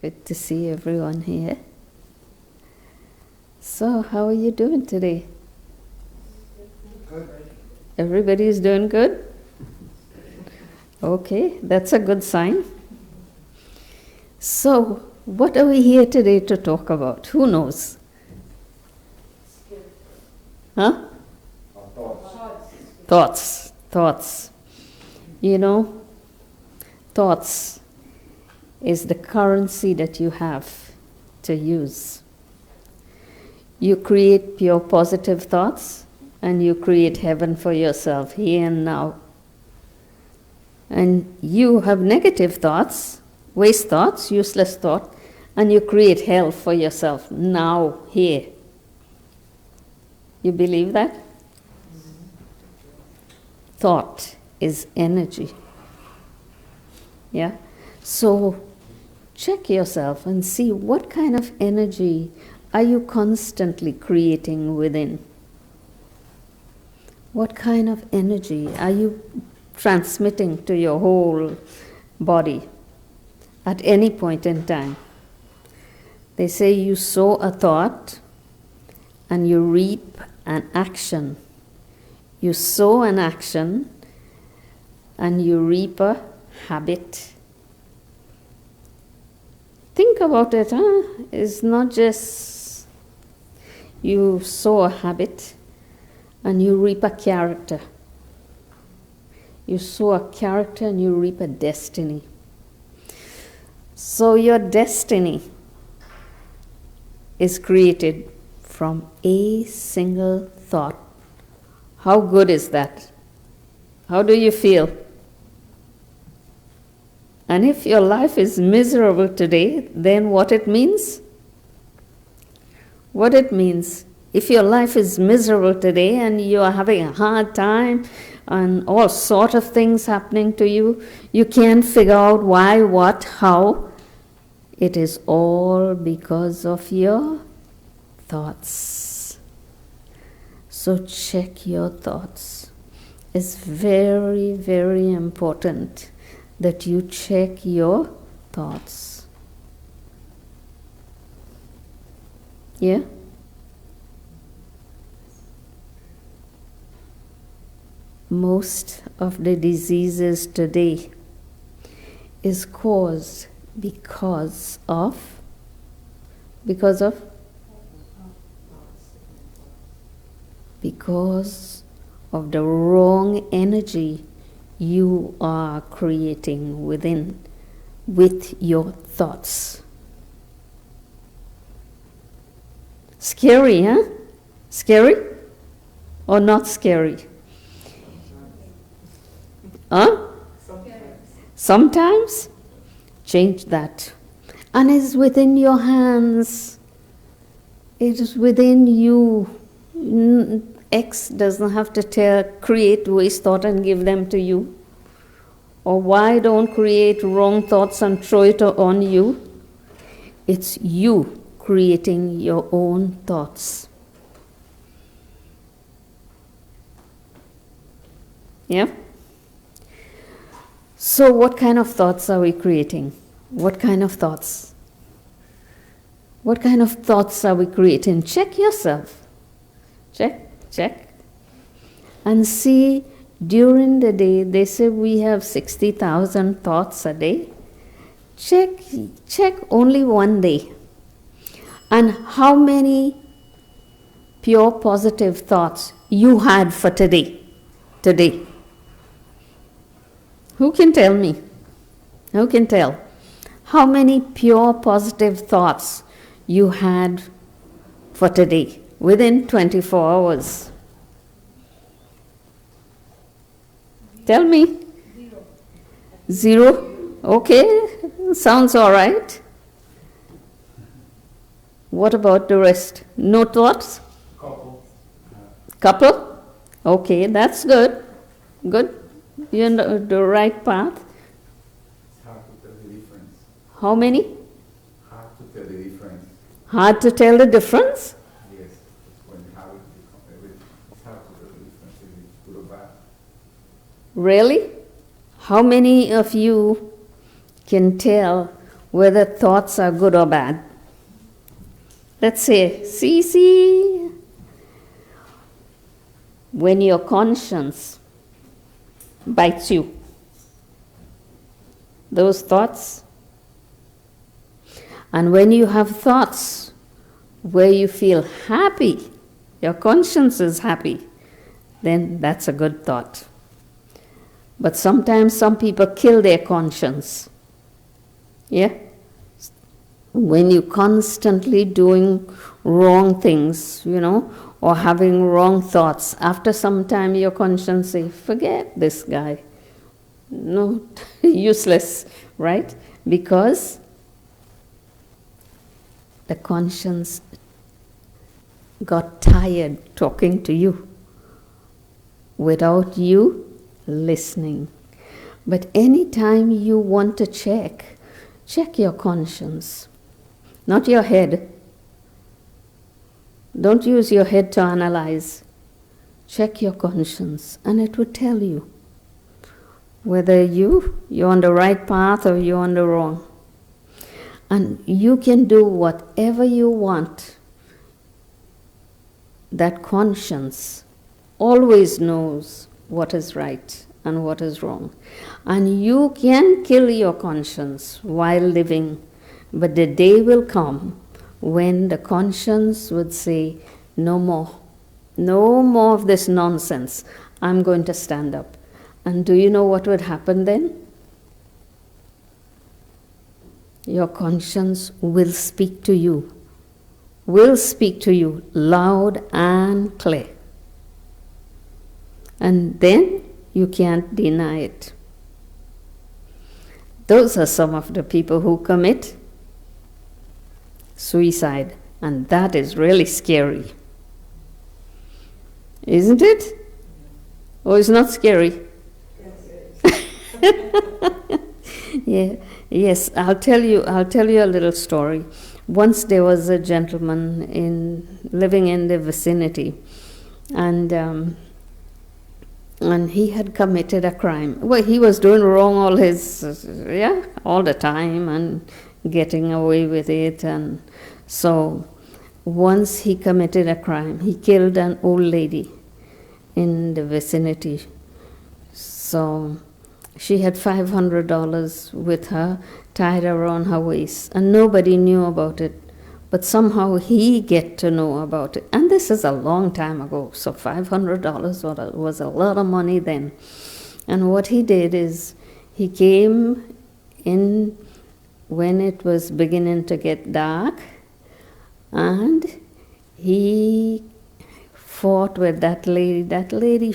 Good to see everyone here. So, how are you doing today? Good. Everybody is doing good? Okay, that's a good sign. So, what are we here today to talk about? Who knows? Huh? Thoughts. You know, thoughts is the currency that you have to use. You create pure positive thoughts and you create heaven for yourself here and now. And you have negative thoughts, waste thoughts, useless thought, and you create hell for yourself now, here. You believe that? Thought is energy. Yeah? So, check yourself and see what kind of energy are you constantly creating within. What kind of energy are you transmitting to your whole body at any point in time? They say you sow a thought and you reap an action. You sow an action and you reap a habit. Think about it, huh? It's not just you sow a habit and you reap a character. You sow a character and you reap a destiny. So your destiny is created from a single thought. How good is that? How do you feel? And if your life is miserable today, then what it means? What it means, if your life is miserable today and you are having a hard time and all sort of things happening to you, you can't figure out why, what, how. It is all because of your thoughts. So check your thoughts. It's very, very important that you check your thoughts. Yeah? Most of the diseases today is caused because of the wrong energy you are creating within with your thoughts. Scary, huh? Scary or not scary? Huh? Sometimes? Change that. And it's within your hands. It is within you. X doesn't have to create waste thought and give them to you. Or Y don't create wrong thoughts and throw it on you. It's you creating your own thoughts. Yeah? So what kind of thoughts are we creating? What kind of thoughts? What kind of thoughts are we creating? Check yourself. Check. And see, during the day, they say we have 60,000 thoughts a day. Check only one day. And how many pure positive thoughts you had for today? Who can tell me? Who can tell? How many pure positive thoughts you had for today within 24 hours? Tell me. Zero? Okay, sounds all right. What about the rest? No thoughts? Couple? Okay, that's good. Good. You're on the right path. It's hard to tell the difference. How many? Hard to tell the difference. Hard to tell the difference? Yes, it's when you have it, it's hard to tell the difference if it's good or bad. Really? How many of you can tell whether thoughts are good or bad. Let's say, see, when your conscience bites you, those thoughts, and when you have thoughts where you feel happy, your conscience is happy, then that's a good thought. But sometimes some people kill their conscience. Yeah? When you're constantly doing wrong things, or having wrong thoughts, after some time your conscience says, forget this guy. No, useless, right? Because the conscience got tired talking to you without you listening. But anytime you want to check your conscience, not your head. Don't use your head to analyze. Check your conscience, and it will tell you whether you're on the right path or you're on the wrong. And you can do whatever you want. That conscience always knows what is right and what is wrong. And you can kill your conscience while living, but the day will come when the conscience would say, no more of this nonsense. I'm going to stand up. And do you know what would happen then? Your conscience will speak to you loud and clear. And then you can't deny it. Those are some of the people who commit suicide, and that is really scary. Isn't it? Oh, it's not scary? Yeah. Yes, I'll tell you a little story. Once there was a gentleman living in the vicinity, and he had committed a crime. Well, he was doing wrong all the time and getting away with it. And so once he committed a crime. He killed an old lady in the vicinity. So she had $500 with her tied around her waist, and nobody knew about it. But somehow he get to know about it. And this is a long time ago, so $500 was a lot of money then. And what he did is, he came in when it was beginning to get dark, and he fought with that lady. That lady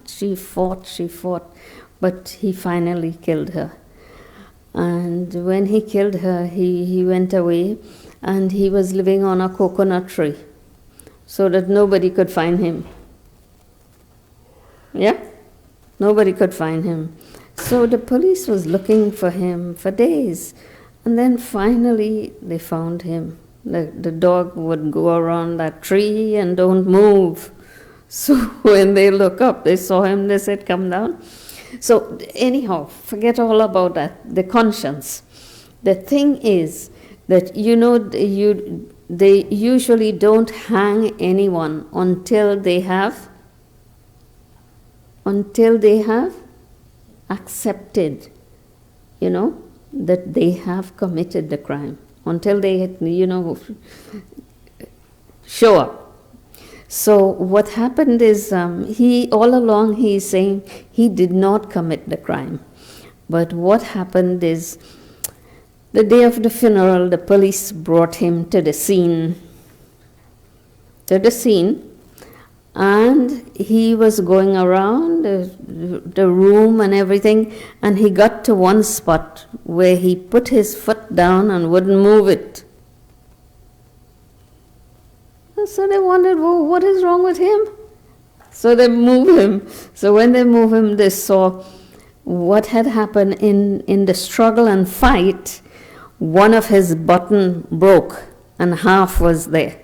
she fought, but he finally killed her. And when he killed her, he went away, and he was living on a coconut tree so that nobody could find him. Yeah? Nobody could find him. So the police was looking for him for days, and then finally they found him. The dog would go around that tree and don't move. So when they look up, they saw him, they said, come down. So anyhow, forget all about that, the conscience. The thing is that, they usually don't hang anyone until they have accepted, that they have committed the crime, until they, show up. So what happened is, all along he's saying he did not commit the crime. But what happened is, the day of the funeral, the police brought him to the scene, and he was going around the room and everything, and he got to one spot where he put his foot down and wouldn't move it. So they wondered, well, what is wrong with him? So they moved him. So when they moved him, they saw what had happened in the struggle and fight. One of his button broke, and half was there.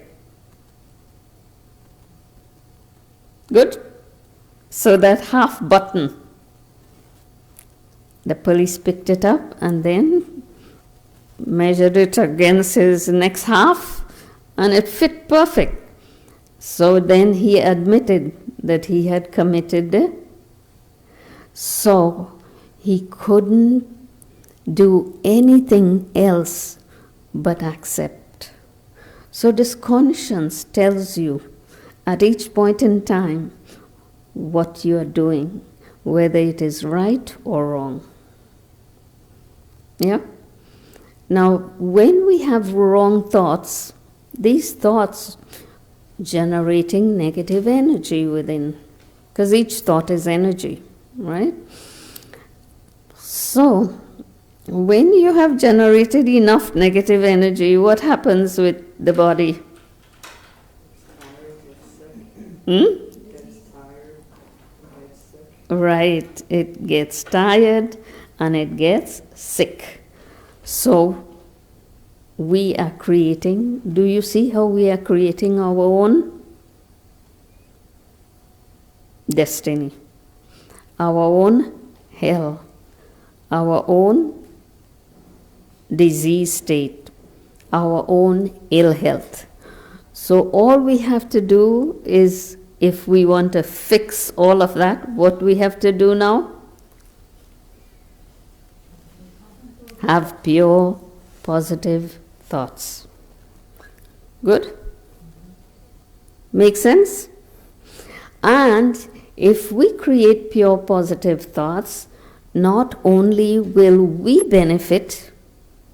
Good? So that half button, the police picked it up, and then measured it against his next half, and it fit perfect. So then he admitted that he had committed it. So he couldn't do anything else but accept. So this conscience tells you at each point in time what you are doing, whether it is right or wrong. Yeah? Now, when we have wrong thoughts, these thoughts generating negative energy within, because each thought is energy, right? So, when you have generated enough negative energy, what happens with the body? Right, it gets tired and it gets sick. So, we are creating, do you see how we are creating our own destiny, our own hell, our own disease state, our own ill health. So all we have to do is, if we want to fix all of that, what we have to do now? Have pure, positive thoughts. Good? Make sense? And if we create pure, positive thoughts, not only will we benefit,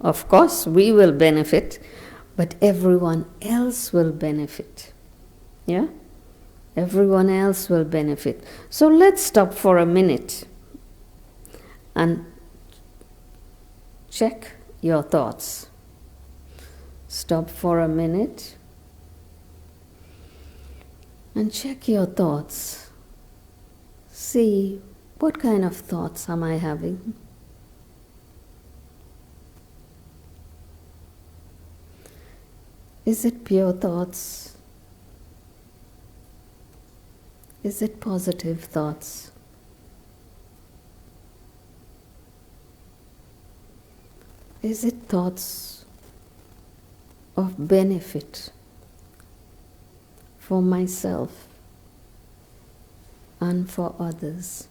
of course we will benefit, but everyone else will benefit. Yeah? Everyone else will benefit. So let's stop for a minute and check your thoughts. Stop for a minute and check your thoughts. See, what kind of thoughts am I having? Is it pure thoughts? Is it positive thoughts? Is it thoughts of benefit for myself and for others?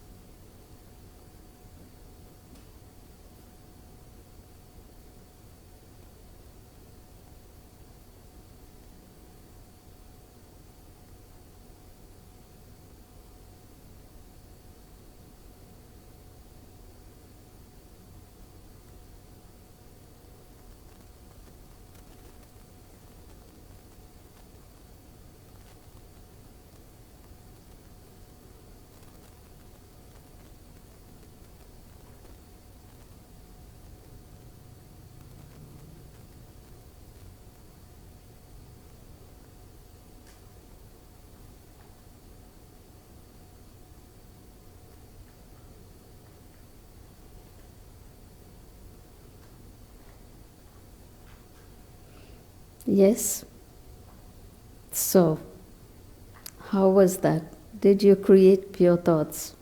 Yes. So, how was that? Did you create pure thoughts?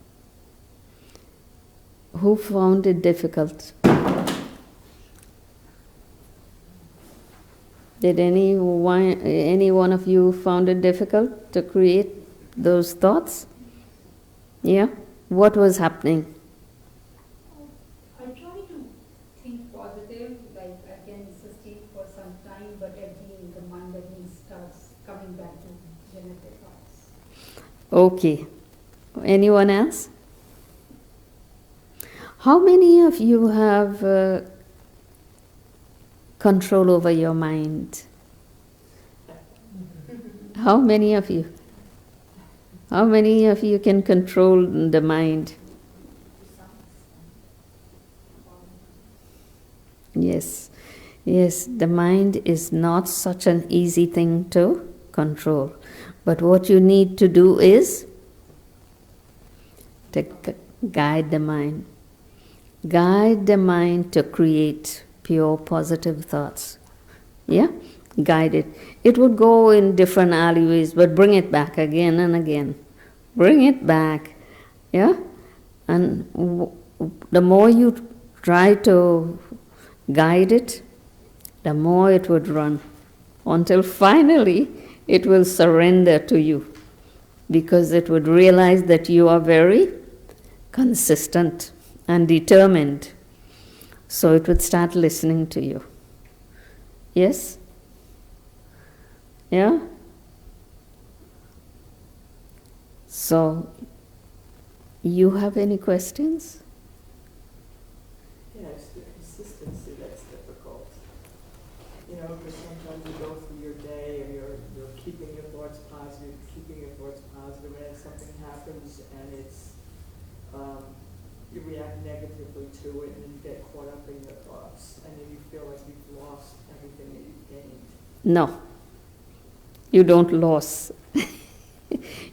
Who found it difficult? Did any one of you found it difficult to create those thoughts? Yeah? What was happening? I try to think positive, like I can sustain for some time, but again the mind again starts coming back to genetic thoughts. Okay. Anyone else? How many of you have control over your mind? How many of you? How many of you can control the mind? Yes. Yes, the mind is not such an easy thing to control. But what you need to do is to guide the mind. Guide the mind to create pure positive thoughts. Yeah? Guide it. It would go in different alleyways, but bring it back again and again. Bring it back. Yeah? And the more you try to guide it, the more it would run, until finally it will surrender to you, because it would realize that you are very consistent and determined. So it would start listening to you. Yes? Yeah? So, you have any questions? Yeah, it's the consistency that's difficult. You know, because sometimes you go through your day and you're keeping your thoughts positive, and then something happens and it's, you react negatively to it and then you get caught up in your thoughts and then you feel like you've lost everything that you've gained. No, you don't lose.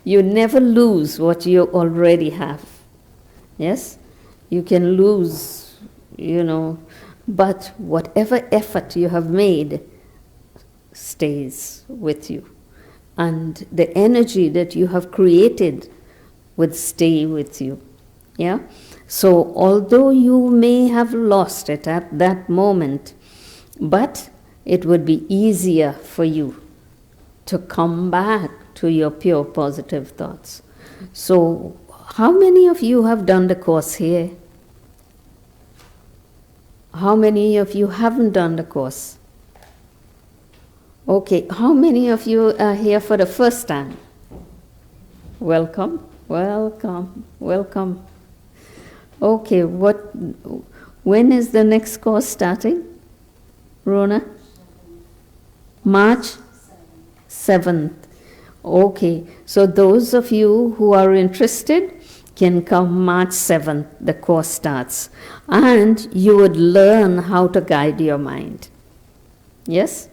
You never lose what you already have. Yes? You can lose, but whatever effort you have made stays with you. And the energy that you have created would stay with you. Yeah? So although you may have lost it at that moment, but it would be easier for you to come back to your pure positive thoughts. So how many of you have done the course here? How many of you haven't done the course? Okay, how many of you are here for the first time? Welcome, welcome, welcome. Okay, when is the next course starting? Rona? March 7th. Okay, so those of you who are interested can come March 7th, the course starts. And you would learn how to guide your mind. Yes?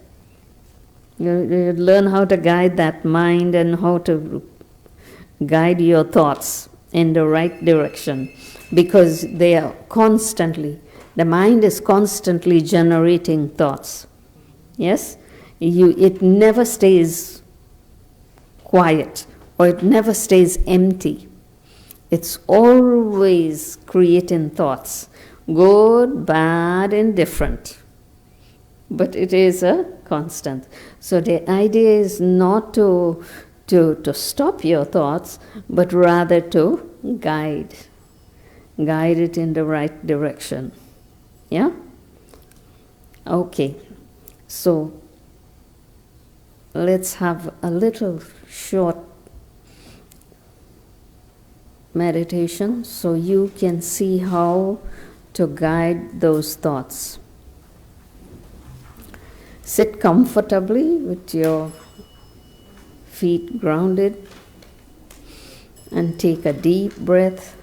You learn how to guide that mind and how to guide your thoughts in the right direction, because they are the mind is constantly generating thoughts. Yes? It never stays quiet, or it never stays empty. It's always creating thoughts, good, bad, indifferent. But it is a constant. So the idea is not to stop your thoughts, but rather to guide it in the right direction. Yeah? Okay. So let's have a little short meditation so you can see how to guide those thoughts. Sit comfortably with your feet grounded and take a deep breath.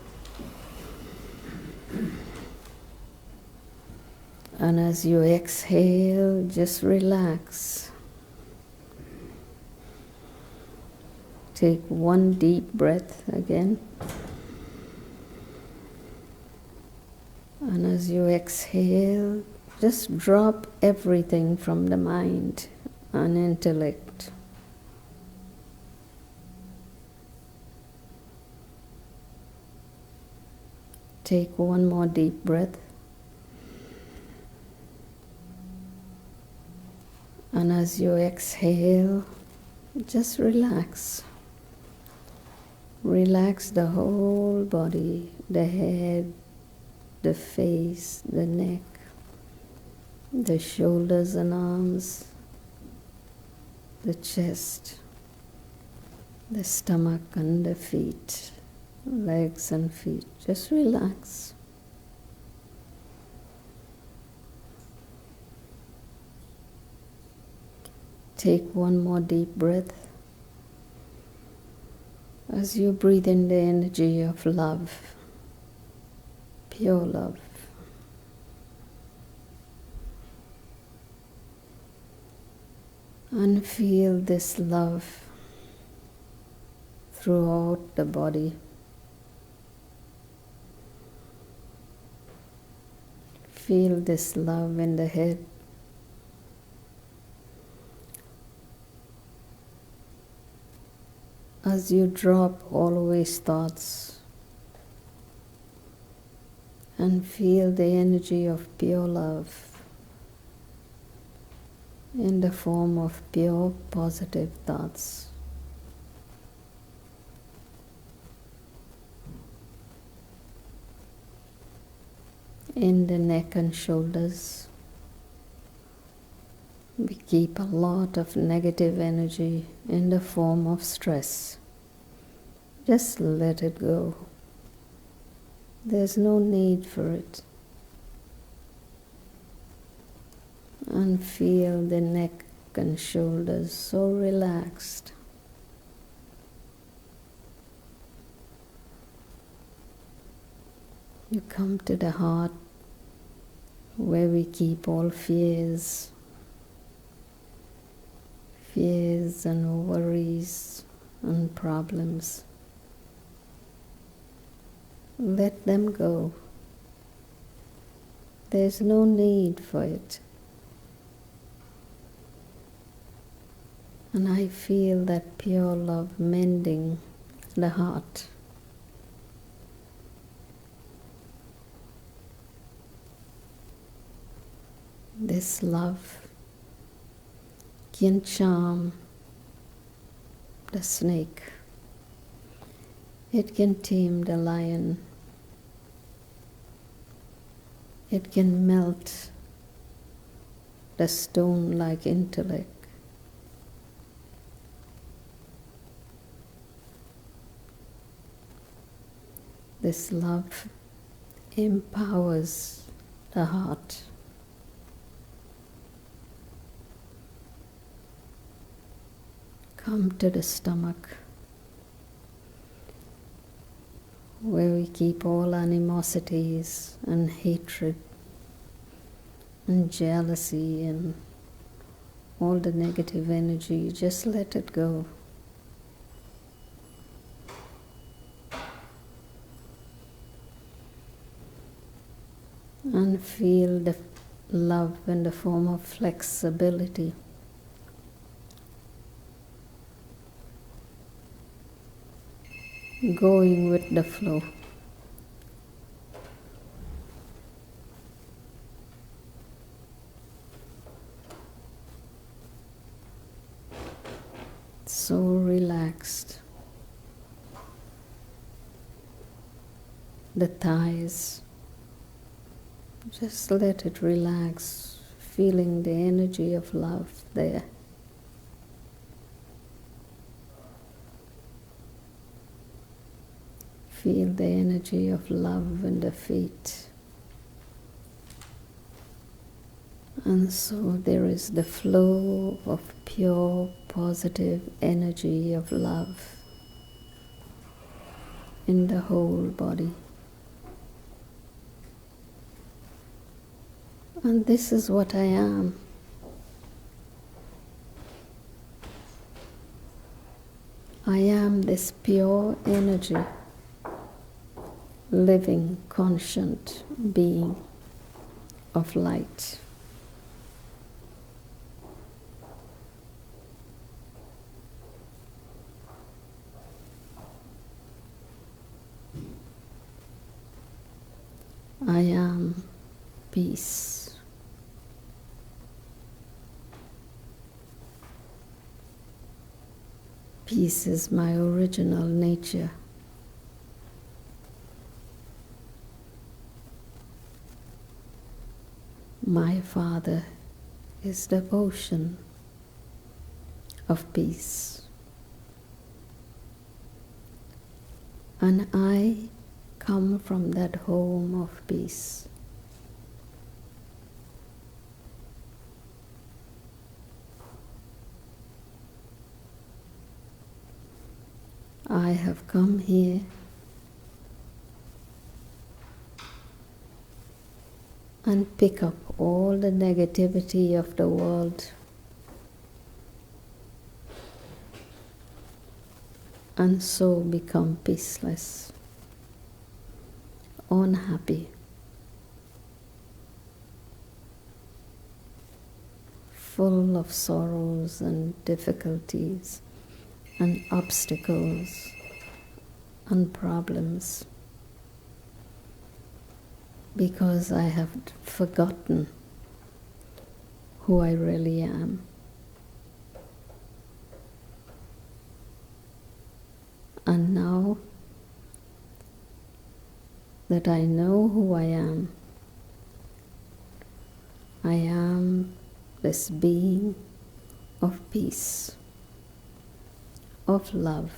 And as you exhale, just relax. Take one deep breath again. And as you exhale, just drop everything from the mind and intellect. Take one more deep breath. And as you exhale, just relax. Relax the whole body, the head, the face, the neck, the shoulders and arms, the chest, the stomach and the feet, legs and feet. Just relax. Take one more deep breath as you breathe in the energy of love, pure love. And feel this love throughout the body. Feel this love in the head. As you drop always thoughts and feel the energy of pure love in the form of pure positive thoughts. In the neck and shoulders, we keep a lot of negative energy in the form of stress. Just let it go. There's no need for it. And feel the neck and shoulders so relaxed. You come to the heart where we keep all fears and worries and problems. Let them go. There's no need for it. And I feel that pure love mending the heart. This love can charm the snake. It can tame the lion. It can melt the stone-like intellect. This love empowers the heart. Come to the stomach, where we keep all animosities and hatred and jealousy and all the negative energy. Just let it go. And feel the love in the form of flexibility. Going with the flow. So relaxed. The thighs. Just let it relax, feeling the energy of love there. Feel the energy of love in the feet. And so there is the flow of pure, positive energy of love in the whole body. And this is what I am. I am this pure energy, living, conscient being of light. I am peace. Peace is my original nature. My Father is the ocean of peace. And I come from that home of peace. I have come here and pick up all the negativity of the world and so become peaceless, unhappy, full of sorrows and difficulties and obstacles and problems, because I have forgotten who I really am. And now that I know who I am this being of peace, of love,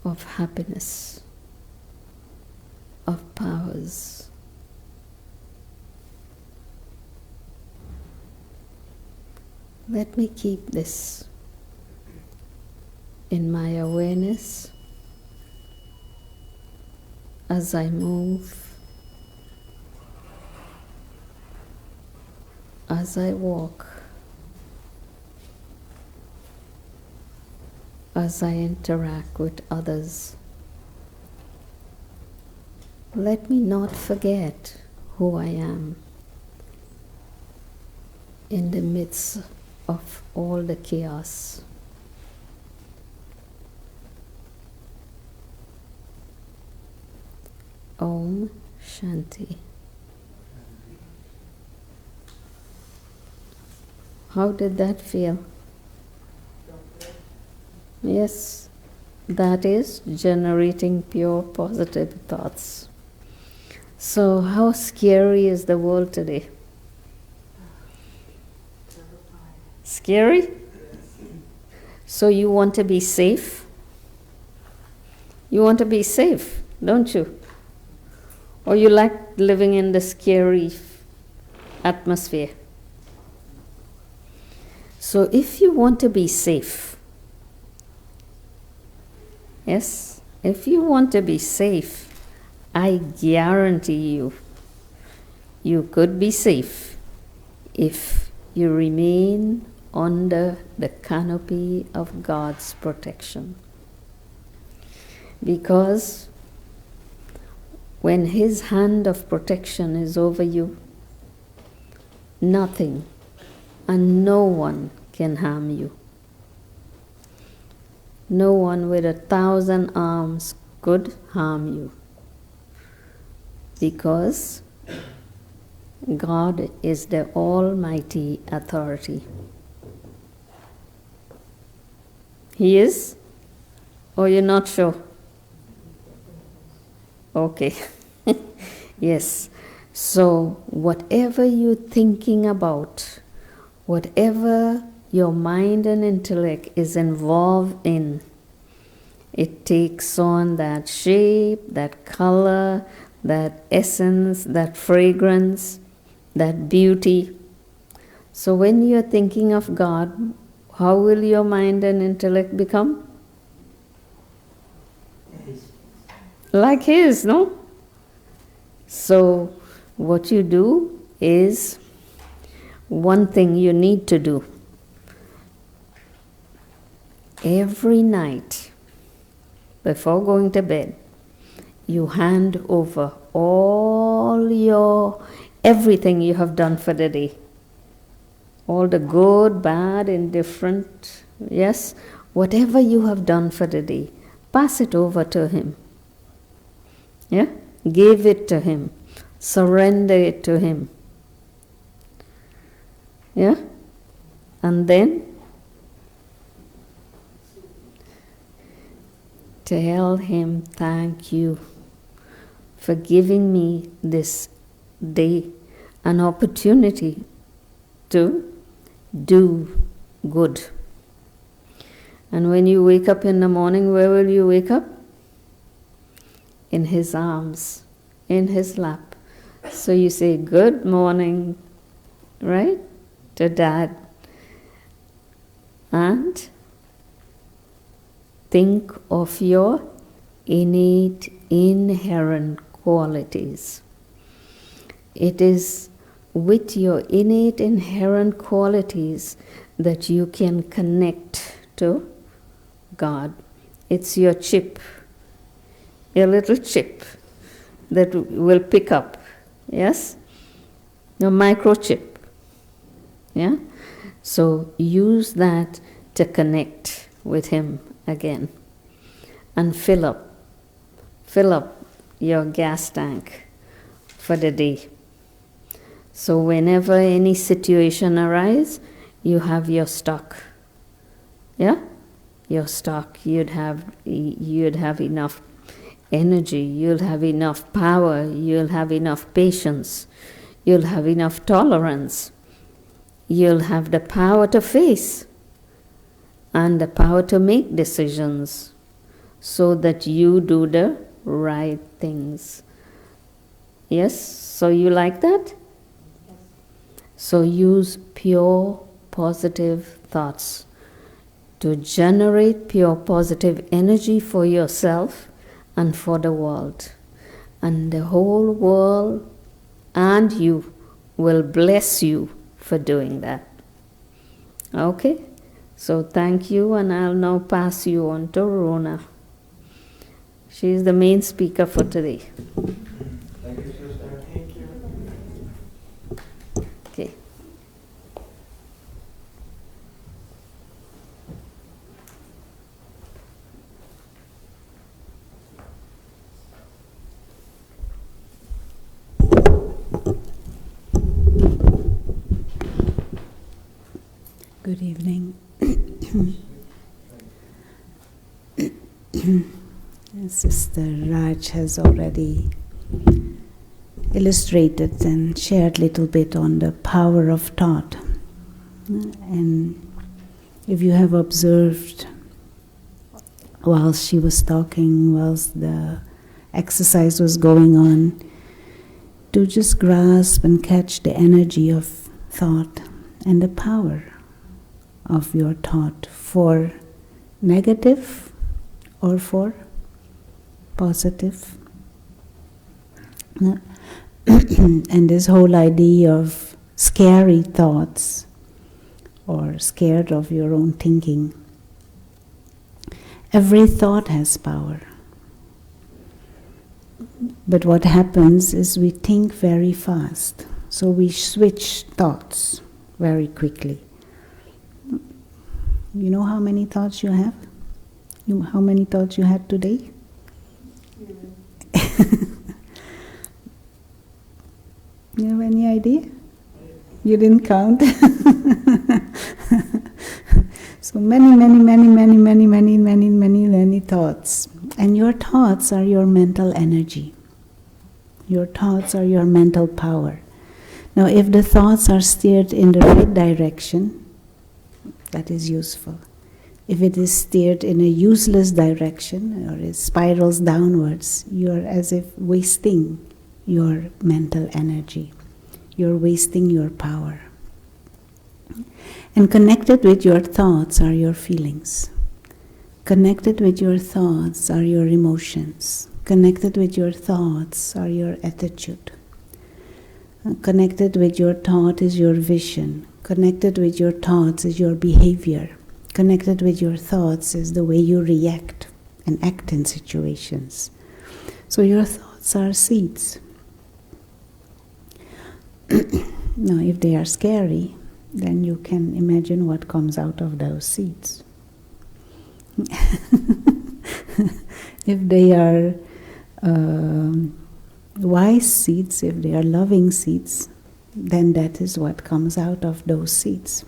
of happiness, of powers. Let me keep this in my awareness as I move, as I walk, as I interact with others. Let me not forget who I am in the midst of all the chaos. Om Shanti. How did that feel? Yes, that is generating pure positive thoughts. So how scary is the world today? Scary? So you want to be safe? You want to be safe, don't you? Or you like living in the scary atmosphere? So if you want to be safe, yes, if you want to be safe, I guarantee you, you could be safe if you remain under the canopy of God's protection. Because when His hand of protection is over you, nothing and no one can harm you. No one with 1,000 arms could harm you, because God is the almighty authority. He is? Or you're not sure? Okay. Yes. So whatever you're thinking about, whatever your mind and intellect is involved in, it takes on that shape, that color, that essence, that fragrance, that beauty. So when you're thinking of God, how will your mind and intellect become? Like His, no? So what you do is, one thing you need to do every night before going to bed, you hand over everything you have done for the day. All the good, bad, indifferent, yes, whatever you have done for the day, pass it over to Him. Yeah? Give it to Him. Surrender it to Him. Yeah? And then tell Him, thank you for giving me this day an opportunity to do good. And when you wake up in the morning, where will you wake up? In His arms, in His lap. So you say, good morning, right, to Dad. And think of your innate, inherent qualities. It is with your innate, inherent qualities that you can connect to God. It's your chip, your little chip that will pick up, yes? Your microchip, yeah? So use that to connect with Him again and fill up your gas tank for the day. So whenever any situation arises, you have your stock. Yeah? Your stock. You'd have enough energy, you'll have enough power, you'll have enough patience, you'll have enough tolerance, you'll have the power to face and the power to make decisions so that you do the right things. Yes? So you like that? So use pure positive thoughts to generate pure positive energy for yourself and for the world. And the whole world and you will bless you for doing that. Okay? So thank you, and I'll now pass you on to Rona. She is the main speaker for today. Thank you, sister. Thank you. Okay. Good evening. Sister Raj has already illustrated and shared a little bit on the power of thought. And if you have observed whilst she was talking, whilst the exercise was going on, to just grasp and catch the energy of thought and the power of your thought for negative or for positive. And this whole idea of scary thoughts or scared of your own thinking. Every thought has power. But what happens is we think very fast. So we switch thoughts very quickly. You know how many thoughts you have? How many thoughts you had today? You have any idea? You didn't count? So many thoughts. And your thoughts are your mental energy. Your thoughts are your mental power. Now if the thoughts are steered in the right direction, that is useful. If it is steered in a useless direction or it spirals downwards, you are as if wasting your mental energy. You're wasting your power. And connected with your thoughts are your feelings. Connected with your thoughts are your emotions. Connected with your thoughts are your attitude. Connected with your thought is your vision. Connected with your thoughts is your behavior. Connected with your thoughts is the way you react and act in situations. So your thoughts are seeds. Now, if they are scary, then you can imagine what comes out of those seeds. If they are wise seeds, if they are loving seeds, then that is what comes out of those seeds.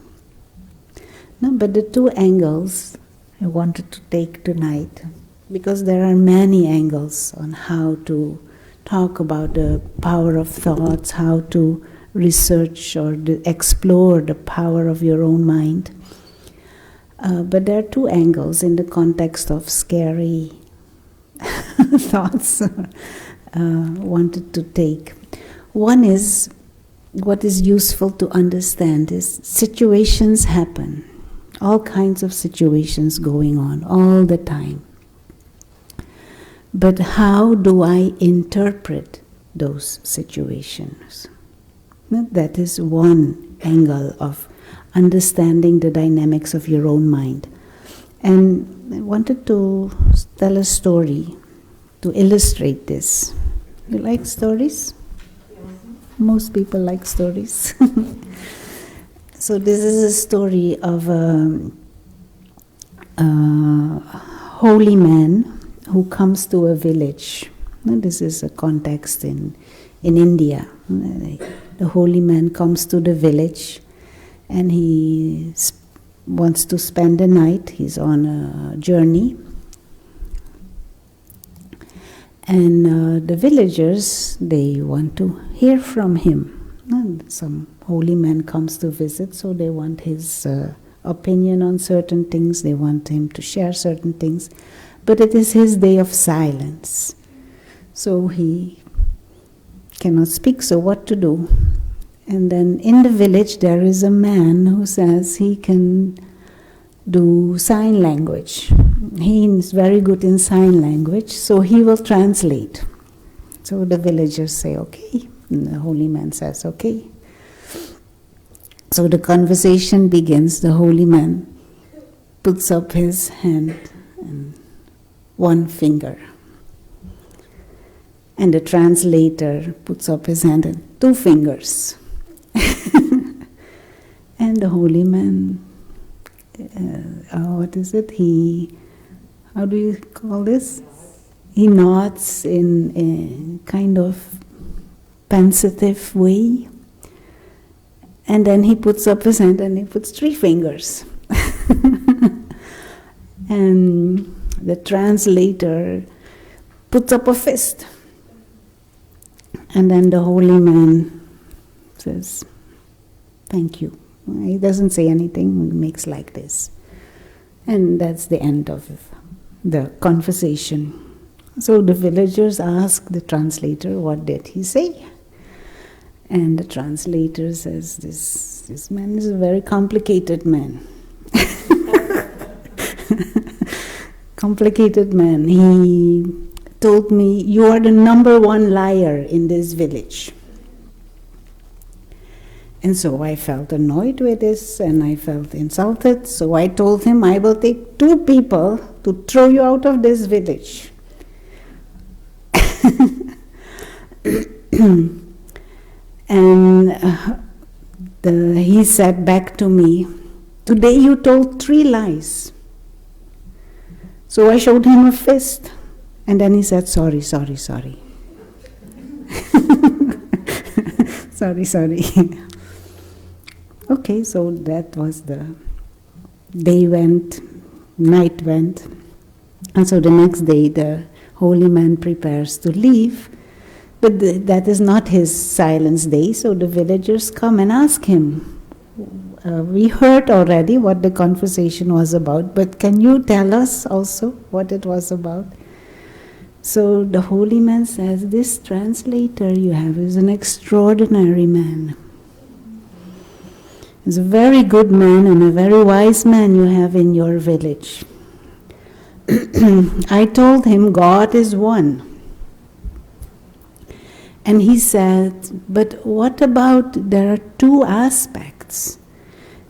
No, but the two angles I wanted to take tonight, because there are many angles on how to talk about the power of thoughts, how to research or explore the power of your own mind. But there are two angles in the context of scary thoughts wanted to take. One is, what is useful to understand is situations happen. All kinds of situations going on all the time. But how do I interpret those situations? That is one angle of understanding the dynamics of your own mind. And I wanted to tell a story to illustrate this. You like stories? Most people like stories. So this is a story of a holy man who comes to a village. This is a context in India. the holy man comes to the village and he wants to spend the night. He's on a journey. And the villagers, they want to hear from him. And some holy man comes to visit, so they want his opinion on certain things. They want him to share certain things. But it is his day of silence. So he cannot speak, so what to do? And then in the village there is a man who says he can do sign language. He is very good in sign language, so he will translate. So the villagers say, okay. And the holy man says, okay. So the conversation begins. The holy man puts up his hand and one finger. And the translator puts up his hand and two fingers. And the holy man, what is it? How do you call this? He nods in a kind of pensive way. And then he puts up his hand and he puts three fingers. And the translator puts up a fist. And then the holy man says, thank you. He doesn't say anything, he makes like this. And that's the end of the conversation. So the villagers ask the translator, what did he say? And the translator says, this man is a very complicated man. Complicated man. He told me, you are the number one liar in this village. And so I felt annoyed with this and I felt insulted. So I told him, I will take 2 people to throw you out of this village. And he said back to me, today you told 3 lies. So I showed him a fist. And then he said, sorry. Sorry. Sorry. Okay, so that was the day went, night went. And so the next day the holy man prepares to leave. But that is not his silence day, so the villagers come and ask him, we heard already what the conversation was about, but can you tell us also what it was about? So the holy man says, this translator you have is an extraordinary man. He's a very good man and a very wise man you have in your village. I told him God is one. And he said, but what about, there are 2 aspects.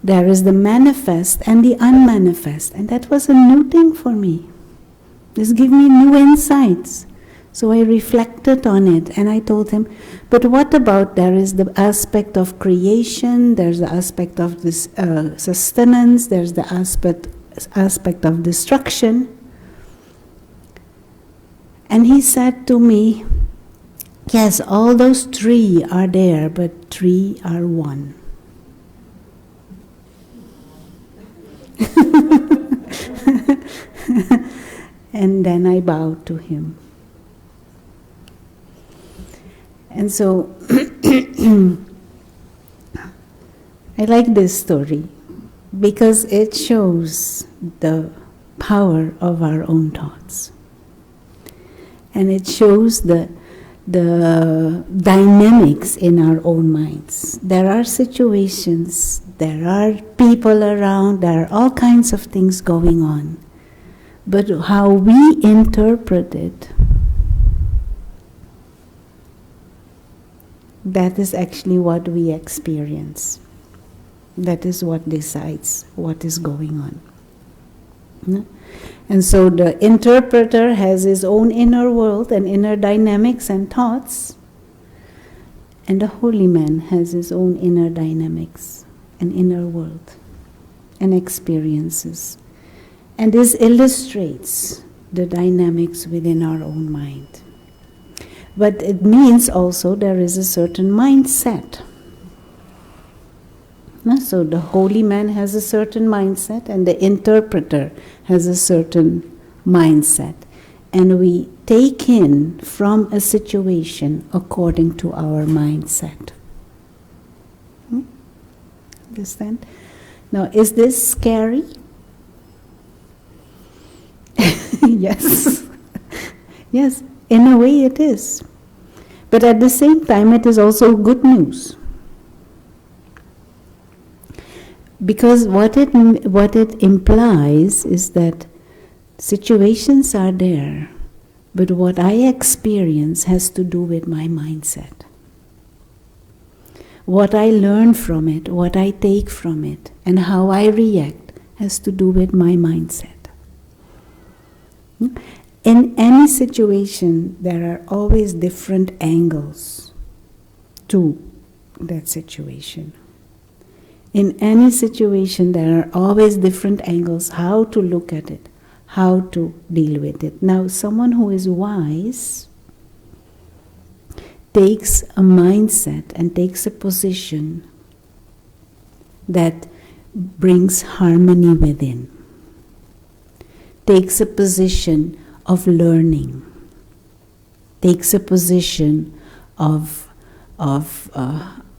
There is the manifest and the unmanifest. And that was a new thing for me. This gave me new insights. So I reflected on it and I told him, but what about, there is the aspect of creation, there's the aspect of this sustenance, there's the aspect of destruction. And he said to me, yes, all those 3 are there, but 3 are one. And then I bowed to him. And so I like this story because it shows the power of our own thoughts. And it shows the dynamics in our own minds. There are situations, there are people around, there are all kinds of things going on. But how we interpret it, that is actually what we experience. That is what decides what is going on. And so the interpreter has his own inner world and inner dynamics and thoughts, and the holy man has his own inner dynamics and inner world and experiences. And this illustrates the dynamics within our own mind. But it means also there is a certain mindset So the holy man has a certain mindset and the interpreter has a certain mindset. And we take in from a situation according to our mindset. Understand? Now, is this scary? Yes. Yes, in a way it is. But at the same time, it is also good news. Because what it implies is that situations are there, but what I experience has to do with my mindset. What I learn from it, what I take from it, and how I react has to do with my mindset. In any situation, there are always different angles to that situation. In any situation, there are always different angles how to look at it, how to deal with it. Now, someone who is wise takes a mindset and takes a position that brings harmony within, takes a position of learning, takes a position of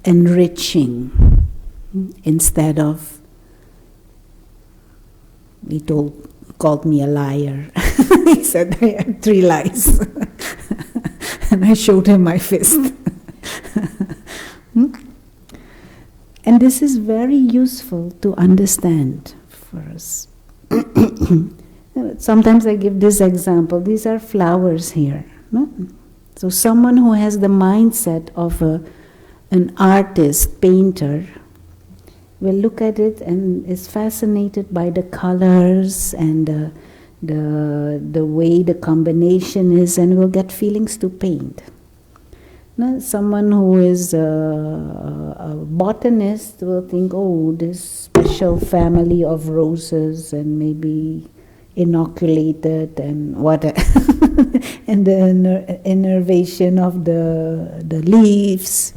enriching, instead of, he called me a liar. He said I had 3 lies. And I showed him my fist. And this is very useful to understand for us. Sometimes I give this example. These are flowers here. No? So someone who has the mindset of an artist, painter, will look at it and is fascinated by the colors and the way the combination is, and will get feelings to paint. Now, someone who is a botanist will think, oh, this special family of roses and maybe inoculated and what, and the innervation of the leaves.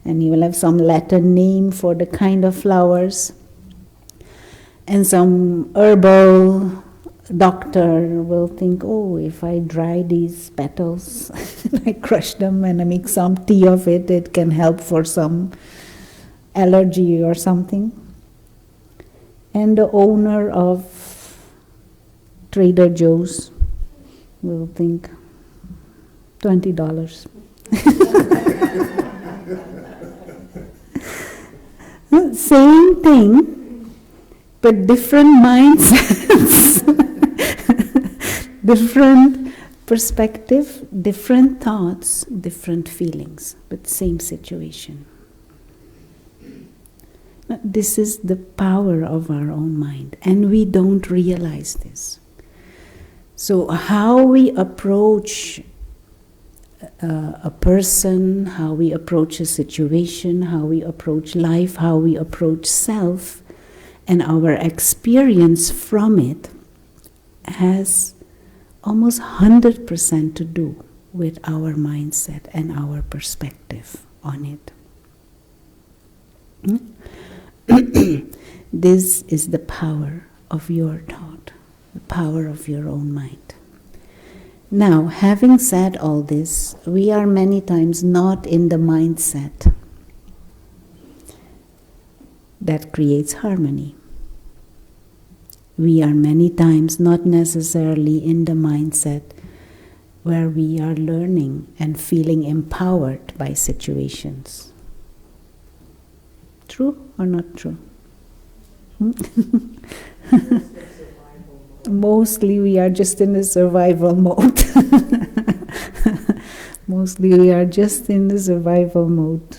And he will have some Latin name for the kind of flowers. And some herbal doctor will think, oh, if I dry these petals, I crush them and I make some tea of it, it can help for some allergy or something. And the owner of Trader Joe's will think, $20. Same thing, but different mindsets, different perspective, different thoughts, different feelings, but same situation. Now, this is the power of our own mind, and we don't realize this. So how we approach a person, how we approach a situation, how we approach life, how we approach self, and our experience from it has almost 100% to do with our mindset and our perspective on it. This is the power of your thought, the power of your own mind. Now, having said all this, we are many times not in the mindset that creates harmony. We are many times not necessarily in the mindset where we are learning and feeling empowered by situations. True or not true? Mostly we are just in the survival mode. Mostly we are just in the survival mode.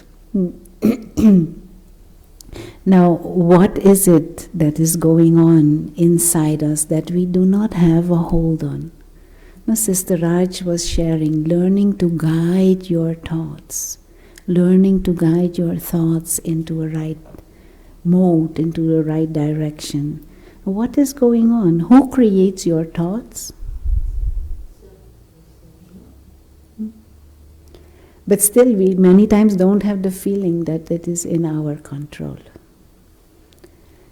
Now, what is it that is going on inside us that we do not have a hold on? Now, Sister Raj was sharing, learning to guide your thoughts, learning to guide your thoughts into a right mode, into the right direction. What is going on? Who creates your thoughts? But still, we many times don't have the feeling that it is in our control.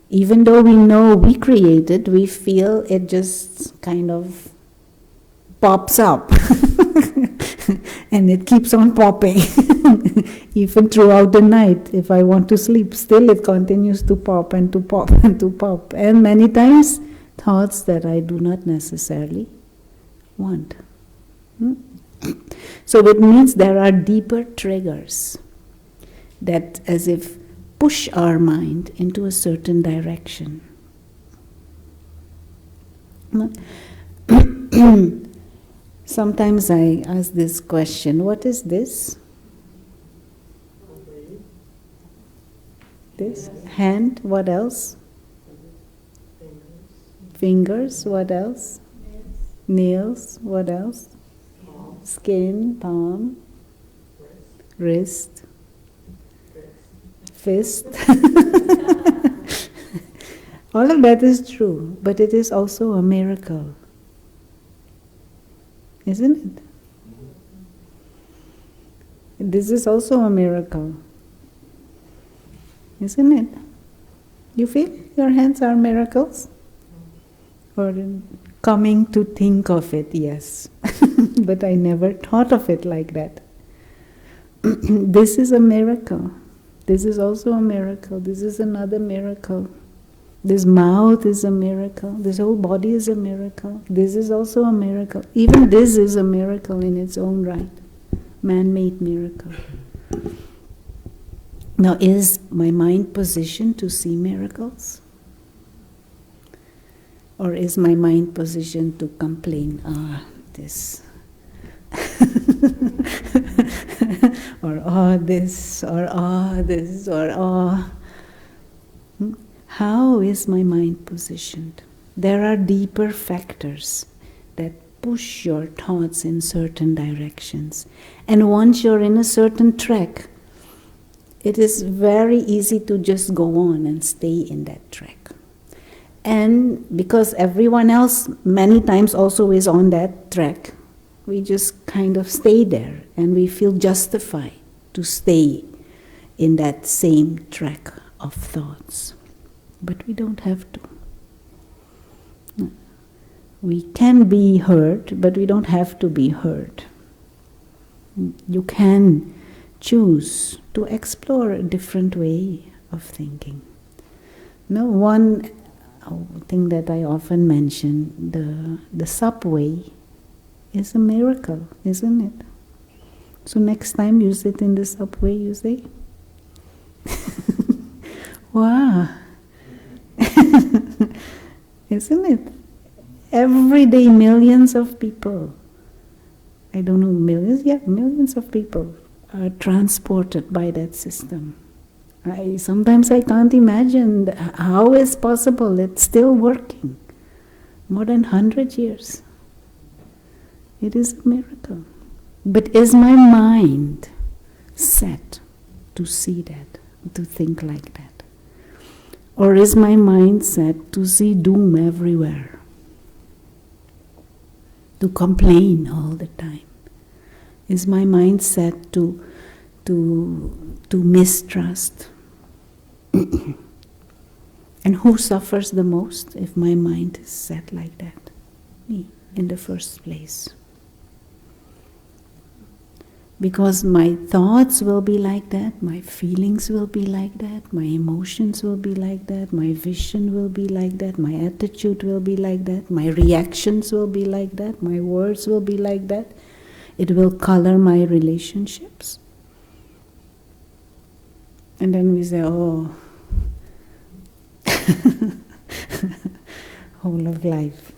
Even though we know we created, we feel it just kind of pops up. And it keeps on popping. Even throughout the night, if I want to sleep, still it continues to pop and to pop and to pop. And many times, thoughts that I do not necessarily want. So it means there are deeper triggers that as if push our mind into a certain direction. Sometimes I ask this question, what is this? This? Hand, what else? Fingers, what else? Nails, what else? Skin, palm, wrist, fist. All of that is true, but it is also a miracle. Isn't it? This is also a miracle. Isn't it? You feel your hands are miracles? Or coming to think of it, yes. But I never thought of it like that. This is a miracle. This is also a miracle. This is another miracle. This mouth is a miracle. This whole body is a miracle. This is also a miracle. Even this is a miracle in its own right. Man-made miracle. Now, is my mind positioned to see miracles? Or is my mind positioned to complain, this, or this, or this, or How is my mind positioned? There are deeper factors that push your thoughts in certain directions. And once you're in a certain track, it is very easy to just go on and stay in that track. And because everyone else many times also is on that track, we just kind of stay there and we feel justified to stay in that same track of thoughts. But we don't have to. We can be heard, but we don't have to be heard. You can choose to explore a different way of thinking. Now, one thing that I often mention, the subway is a miracle, isn't it? So next time you sit in the subway, you say, wow, isn't it? Every day millions of people, I don't know, millions of people are transported by that system. Sometimes I can't imagine how is possible it's still working. More than 100 years. It is a miracle. But is my mind set to see that, to think like that? Or is my mind set to see doom everywhere? To complain all the time? Is my mind set to mistrust? And who suffers the most if my mind is set like that? Me, in the first place. Because my thoughts will be like that, my feelings will be like that, my emotions will be like that, my vision will be like that, my attitude will be like that, my reactions will be like that, my words will be like that. It will color my relationships. And then we say, oh, whole of life.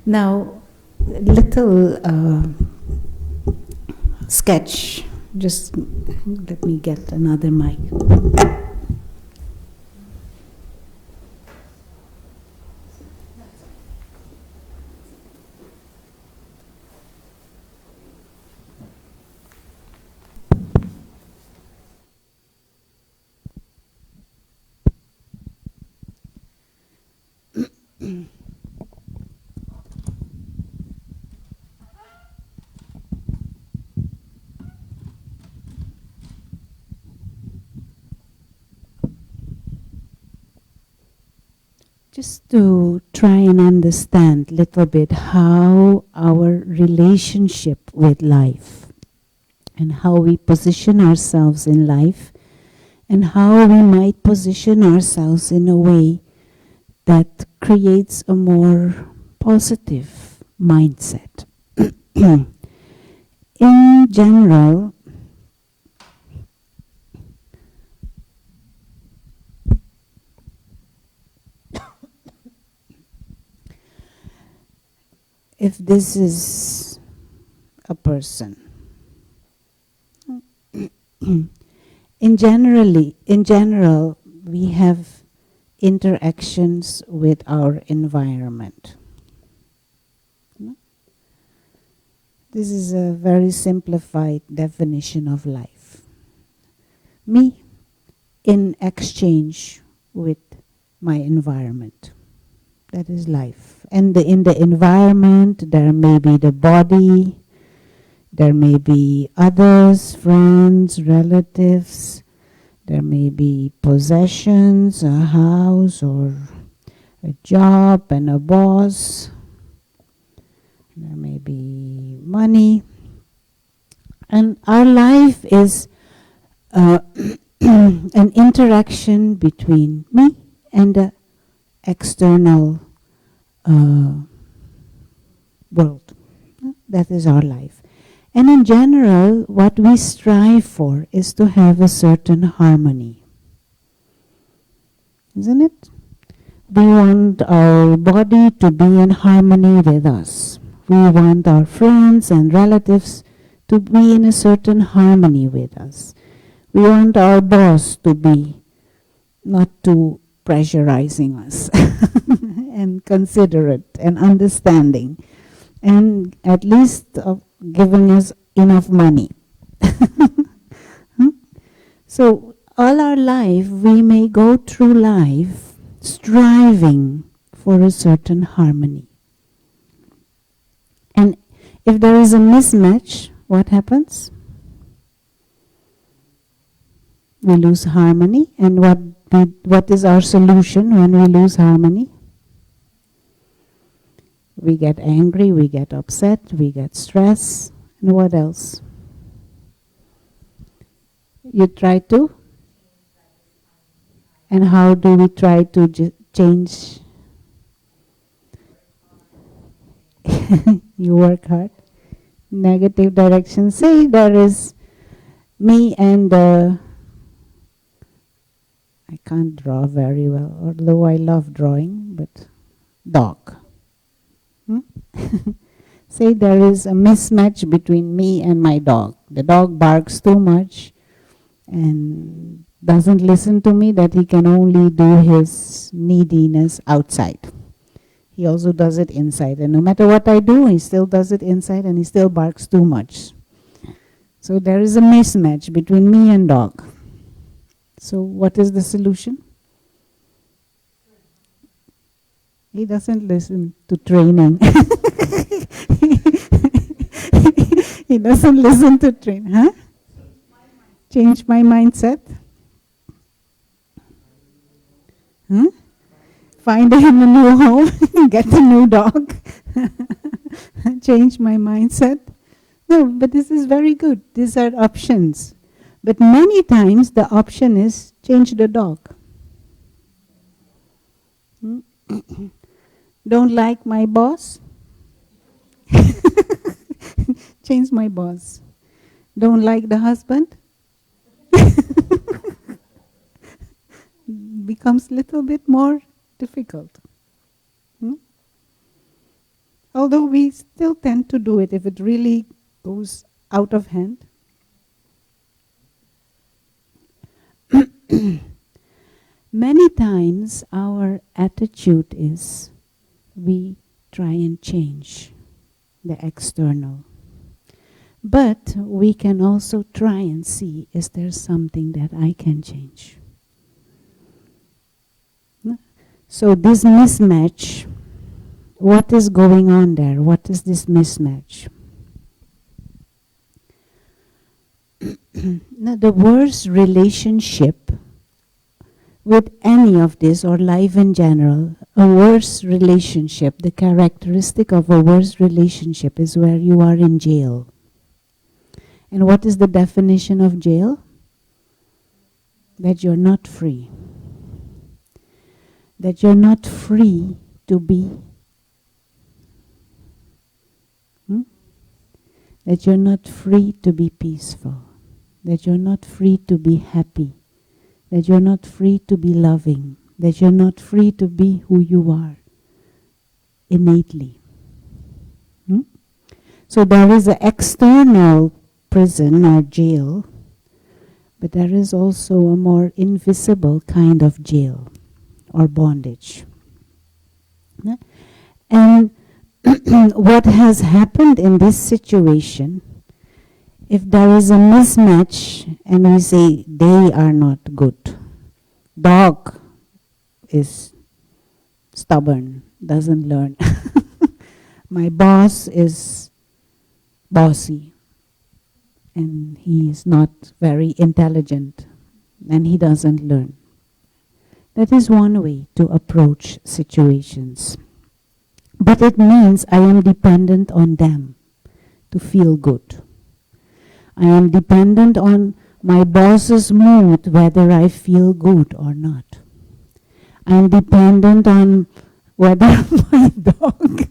Now, little sketch. Just let me get another mic. just to try and understand a little bit how our relationship with life and how we position ourselves in life and how we might position ourselves in a way that creates a more positive mindset. In general, if this is a person, in general, we have interactions with our environment. This is a very simplified definition of life. Me in exchange with my environment. That is life. And in the environment, there may be the body, there may be others, friends, relatives, there may be possessions, a house or a job and a boss. There may be money. And our life is an interaction between me and the external world. That is our life. And in general, what we strive for is to have a certain harmony. Isn't it? We want our body to be in harmony with us. We want our friends and relatives to be in a certain harmony with us. We want our boss to be not too pressurizing us and considerate and understanding and at least giving us enough money. So all our life we may go through life striving for a certain harmony. And if there is a mismatch, what happens? We lose harmony. And what is our solution when we lose harmony? We get angry, we get upset, we get stressed. And what else? You try to? And how do we try to change? You work hard. Negative direction. Say there is me and I can't draw very well, although I love drawing, but dog. Say there is a mismatch between me and my dog. The dog barks too much and doesn't listen to me, that he can only do his neediness outside. He also does it inside. And no matter what I do, he still does it inside and he still barks too much. So there is a mismatch between me and dog. So what is the solution? He doesn't listen to training. He doesn't listen to training. Huh? Change my mindset. Huh? Find him a new home, get a new dog. Change my mindset. No, but this is very good. These are options. But many times the option is change the dog. Don't like my boss? Change my boss. Don't like the husband? Becomes a little bit more difficult. Although we still tend to do it if it really goes out of hand. Many times our attitude is we try and change the external. But we can also try and see, is there something that I can change? So this mismatch, what is going on there? What is this mismatch? Now, the worst relationship with any of this, or life in general, a worse relationship, the characteristic of a worse relationship is where you are in jail. And what is the definition of jail? That you're not free. That you're not free to be. That you're not free to be peaceful. That you're not free to be happy. That you're not free to be loving. That you're not free to be who you are innately. So there is an external prison or jail, but there is also a more invisible kind of jail or bondage. And what has happened in this situation, if there is a mismatch and we say they are not good, dog is stubborn, doesn't learn. My boss is bossy and he is not very intelligent and he doesn't learn. That is one way to approach situations. But it means I am dependent on them to feel good. I am dependent on my boss's mood whether I feel good or not. I am dependent on whether my dog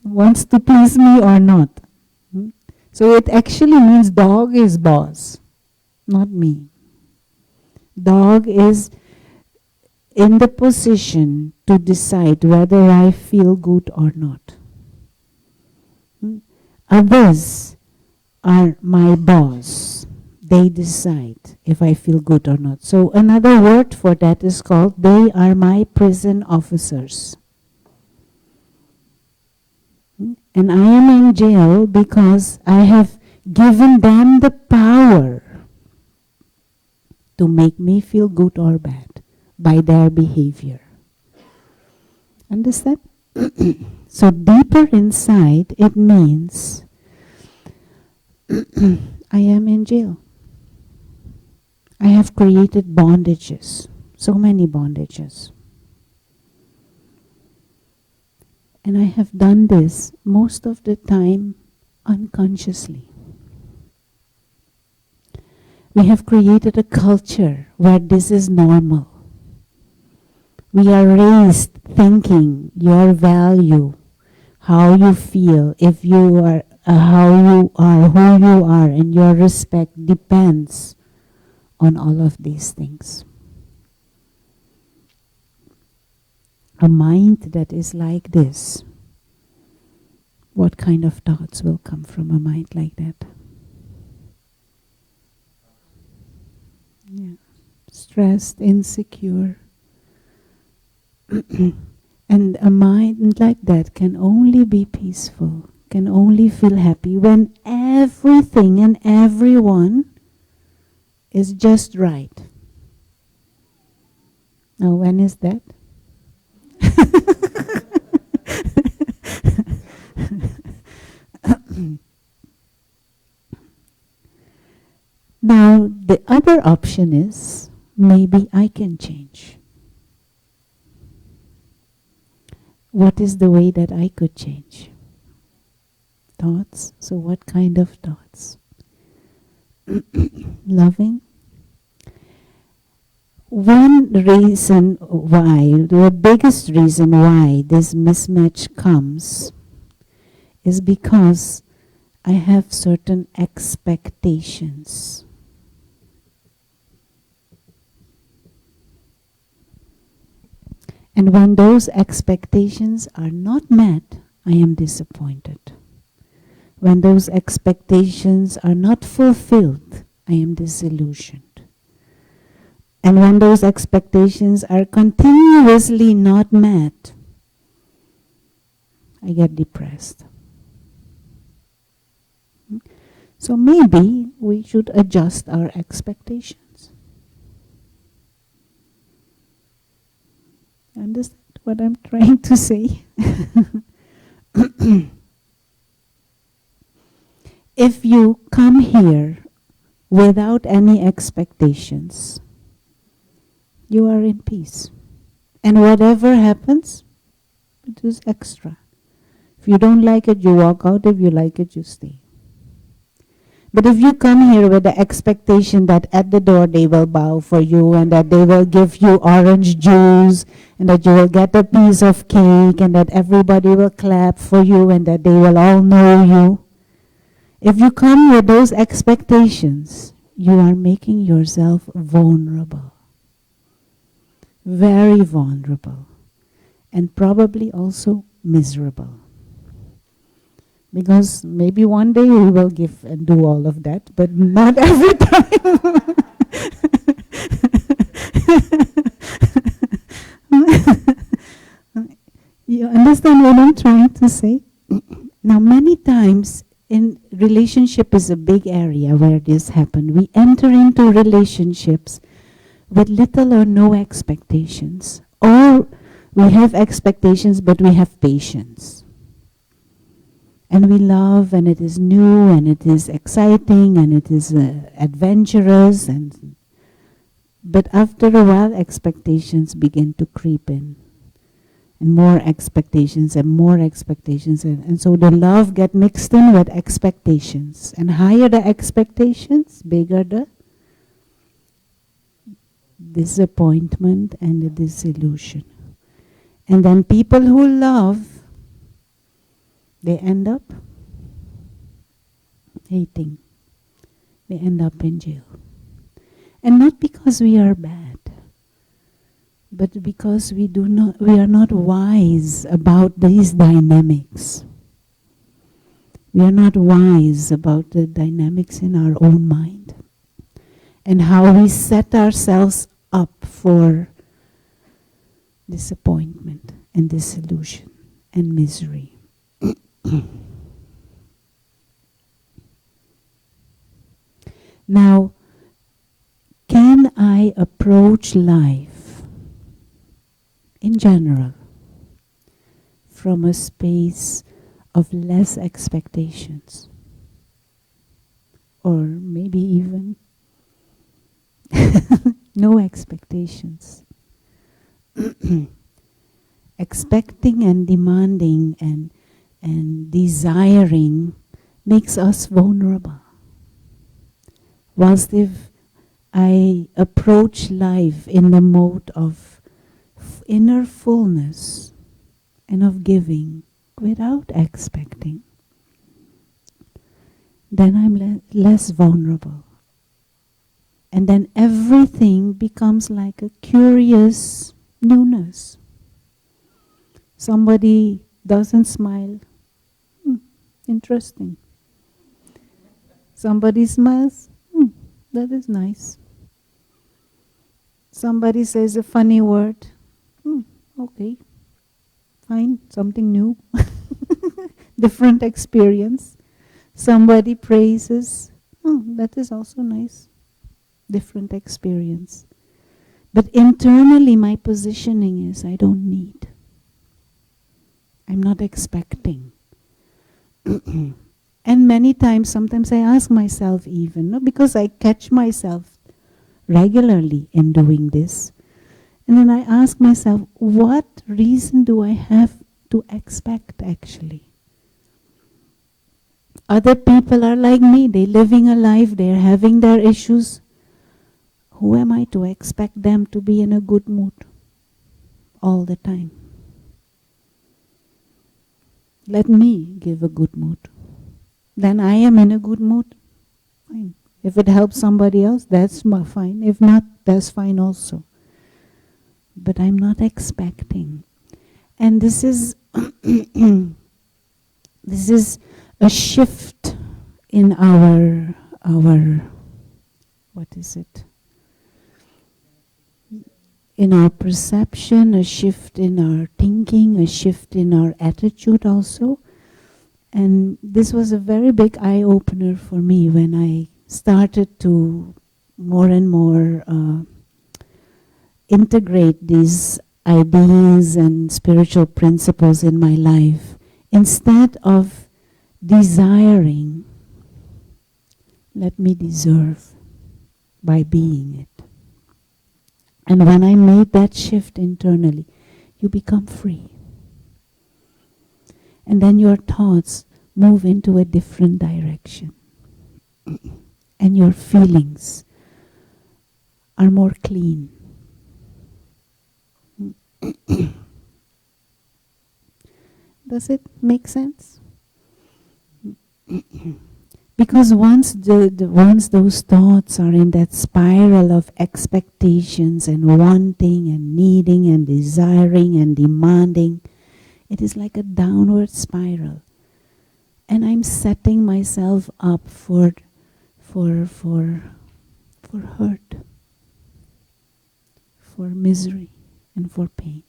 wants to please me or not. So it actually means dog is boss, not me. Dog is in the position to decide whether I feel good or not. Others are my boss. They decide if I feel good or not. So another word for that is called, they are my prison officers. And I am in jail because I have given them the power to make me feel good or bad by their behavior. Understand? So deeper inside, it means I am in jail. I have created bondages, so many bondages. And I have done this most of the time unconsciously. We have created a culture where this is normal. We are raised thinking your value, how you feel, if you are how you are, who you are, and your respect depends on all of these things. A mind that is like this, what kind of thoughts will come from a mind like that? Yeah. Stressed, insecure. And a mind like that can only be peaceful, can only feel happy when everything and everyone is just right. Now, when is that? Now, the other option is, maybe I can change. What is the way that I could change? Thoughts. So what kind of thoughts? Loving. One reason why, the biggest reason why this mismatch comes is because I have certain expectations. And when those expectations are not met, I am disappointed. When those expectations are not fulfilled, I am disillusioned. And when those expectations are continuously not met, I get depressed. So maybe we should adjust our expectations. Understand what I'm trying to say? If you come here without any expectations, you are in peace. And whatever happens, it is extra. If you don't like it, you walk out. If you like it, you stay. But if you come here with the expectation that at the door they will bow for you and that they will give you orange juice and that you will get a piece of cake and that everybody will clap for you and that they will all know you, if you come with those expectations, you are making yourself vulnerable. Very vulnerable. And probably also miserable. Because maybe one day we will give and do all of that, but not every time. You understand what I'm trying to say? Now, many times in relationship is a big area where this happens. We enter into relationships with little or no expectations. Or we have expectations, but we have patience. And we love, and it is new, and it is exciting, and it is adventurous. But after a while, expectations begin to creep in. And more expectations, and more expectations. And so the love get mixed in with expectations. And higher the expectations, bigger the disappointment and the disillusion. And then people who love, they end up hating. They end up in jail. And not because we are bad, but because we are not wise about these dynamics. We are not wise about the dynamics in our own mind and how we set ourselves up for disappointment and disillusion and misery. Now, can I approach life in general from a space of less expectations? Or maybe even no expectations. Expecting and demanding and desiring makes us vulnerable. Whilst if I approach life in the mode of inner fullness and of giving without expecting, then I'm less vulnerable. And then everything becomes like a curious newness. Somebody doesn't smile. Interesting. Somebody smiles. That is nice. Somebody says a funny word. Okay. Fine. Something new. Different experience. Somebody praises. That is also nice. Different experience. But internally my positioning is I don't need. I'm not expecting. And many times, sometimes I ask myself even, because I catch myself regularly in doing this. And then I ask myself, what reason do I have to expect actually? Other people are like me, they're living a life, they're having their issues. Who am I to expect them to be in a good mood all the time? Let me give a good mood. Then I am in a good mood. Fine. If it helps somebody else, that's fine. If not, that's fine also. But I'm not expecting. And this is this is a shift in our what is it? In our perception, a shift in our thinking, a shift in our attitude also. And this was a very big eye-opener for me when I started to more and more integrate these ideas and spiritual principles in my life. Instead of desiring, let me deserve by being it. And when I made that shift internally, you become free. And then your thoughts move into a different direction. And your feelings are more clean. Does it make sense? Because once those thoughts are in that spiral of expectations and wanting and needing and desiring and demanding, it is like a downward spiral. And I'm setting myself up for hurt, for misery, and for pain.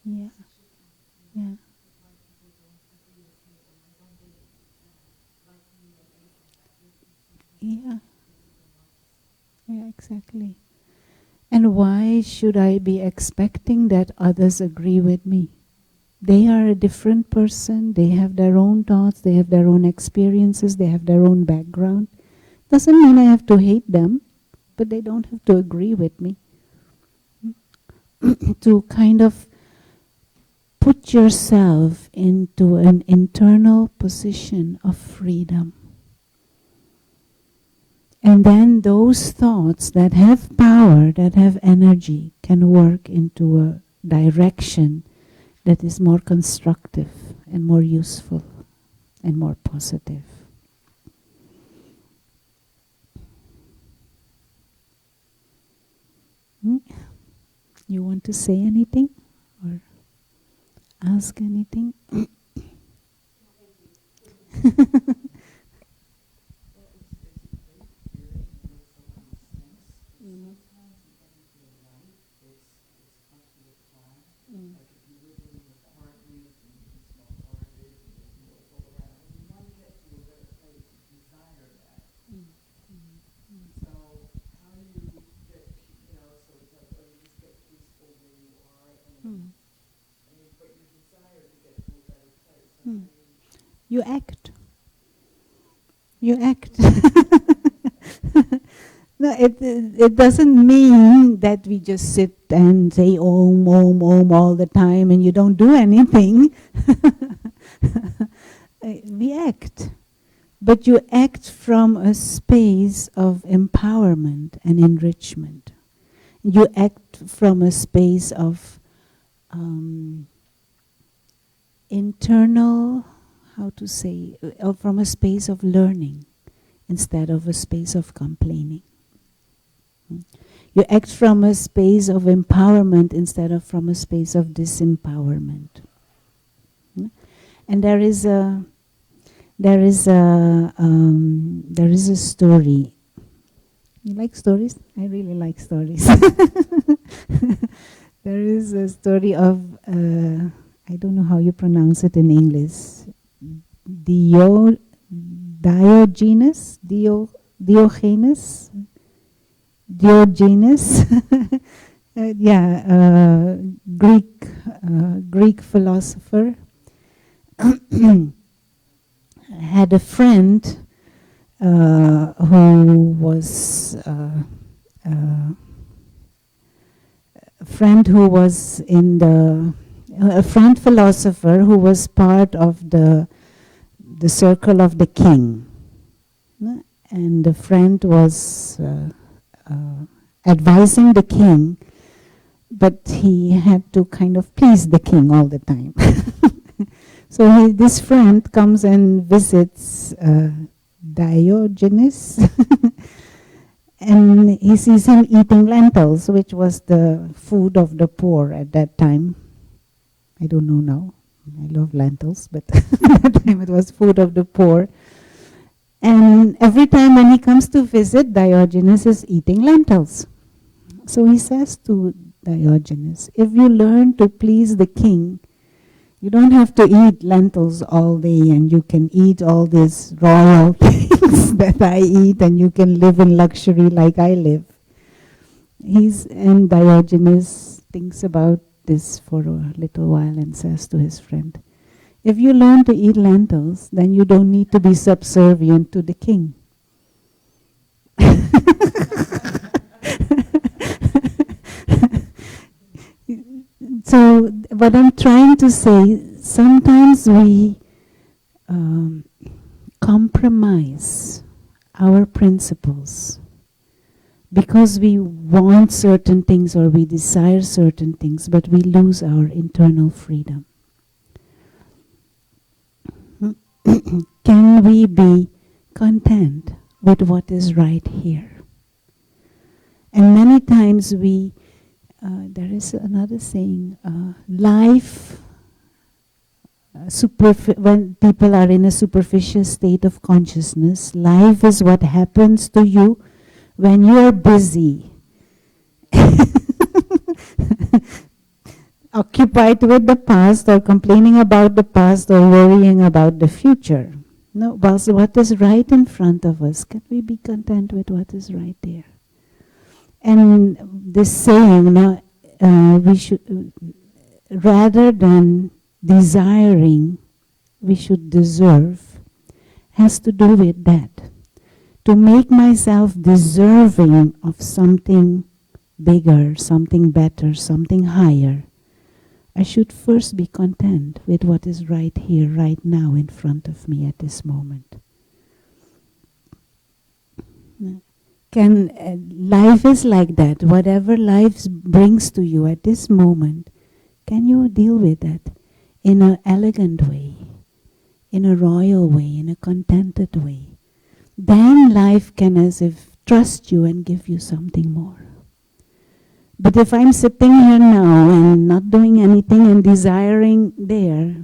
Yeah, yeah. Yeah, yeah, exactly. And why should I be expecting that others agree with me? They are a different person, they have their own thoughts, they have their own experiences, they have their own background. Doesn't mean I have to hate them, but they don't have to agree with me. To kind of put yourself into an internal position of freedom. And then those thoughts that have power, that have energy, can work into a direction that is more constructive and more useful and more positive. You want to say anything or ask anything? You act. You act. No, it doesn't mean that we just sit and say Om, Om, Om all the time and you don't do anything. We act. But you act from a space of empowerment and enrichment. You act from a space of internal, from a space of learning instead of a space of complaining. You act from a space of empowerment instead of from a space of disempowerment. And there is a story. You like stories? I really like stories. There is a story of I don't know how you pronounce it in English. Diogenes, Greek philosopher, had a friend who was a friend philosopher who was part of the circle of the king. And the friend was advising the king, but he had to kind of please the king all the time. So this friend comes and visits Diogenes and he sees him eating lentils, which was the food of the poor at that time. I don't know now. I love lentils, but at that time it was food of the poor. And every time when he comes to visit, Diogenes is eating lentils. So he says to Diogenes, if you learn to please the king, you don't have to eat lentils all day and you can eat all these royal things that I eat and you can live in luxury like I live. And Diogenes thinks about this for a little while and says to his friend, If you learn to eat lentils, then you don't need to be subservient to the king. So, what I'm trying to say, sometimes we compromise our principles because we want certain things or we desire certain things, but we lose our internal freedom. Can we be content with what is right here? And many times there is another saying, life, when people are in a superficial state of consciousness, life is what happens to you when you are busy, occupied with the past or complaining about the past or worrying about the future. No, whilst what is right in front of us, can we be content with what is right there? And this saying, we should, rather than desiring, we should deserve, has to do with that. To make myself deserving of something bigger, something better, something higher, I should first be content with what is right here, right now, in front of me at this moment. Life is like that. Whatever life brings to you at this moment, can you deal with that in an elegant way, in a royal way, in a contented way? Then life can as if trust you and give you something more. But if I'm sitting here now and not doing anything and desiring there,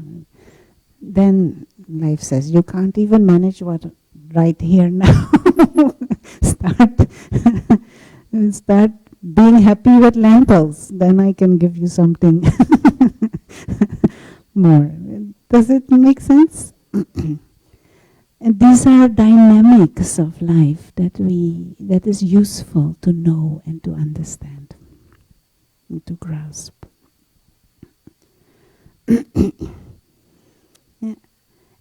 then life says, you can't even manage what right here now. Start being happy with lentils, then I can give you something more. Does it make sense? And these are dynamics of life that is useful to know and to understand and to grasp. Yeah.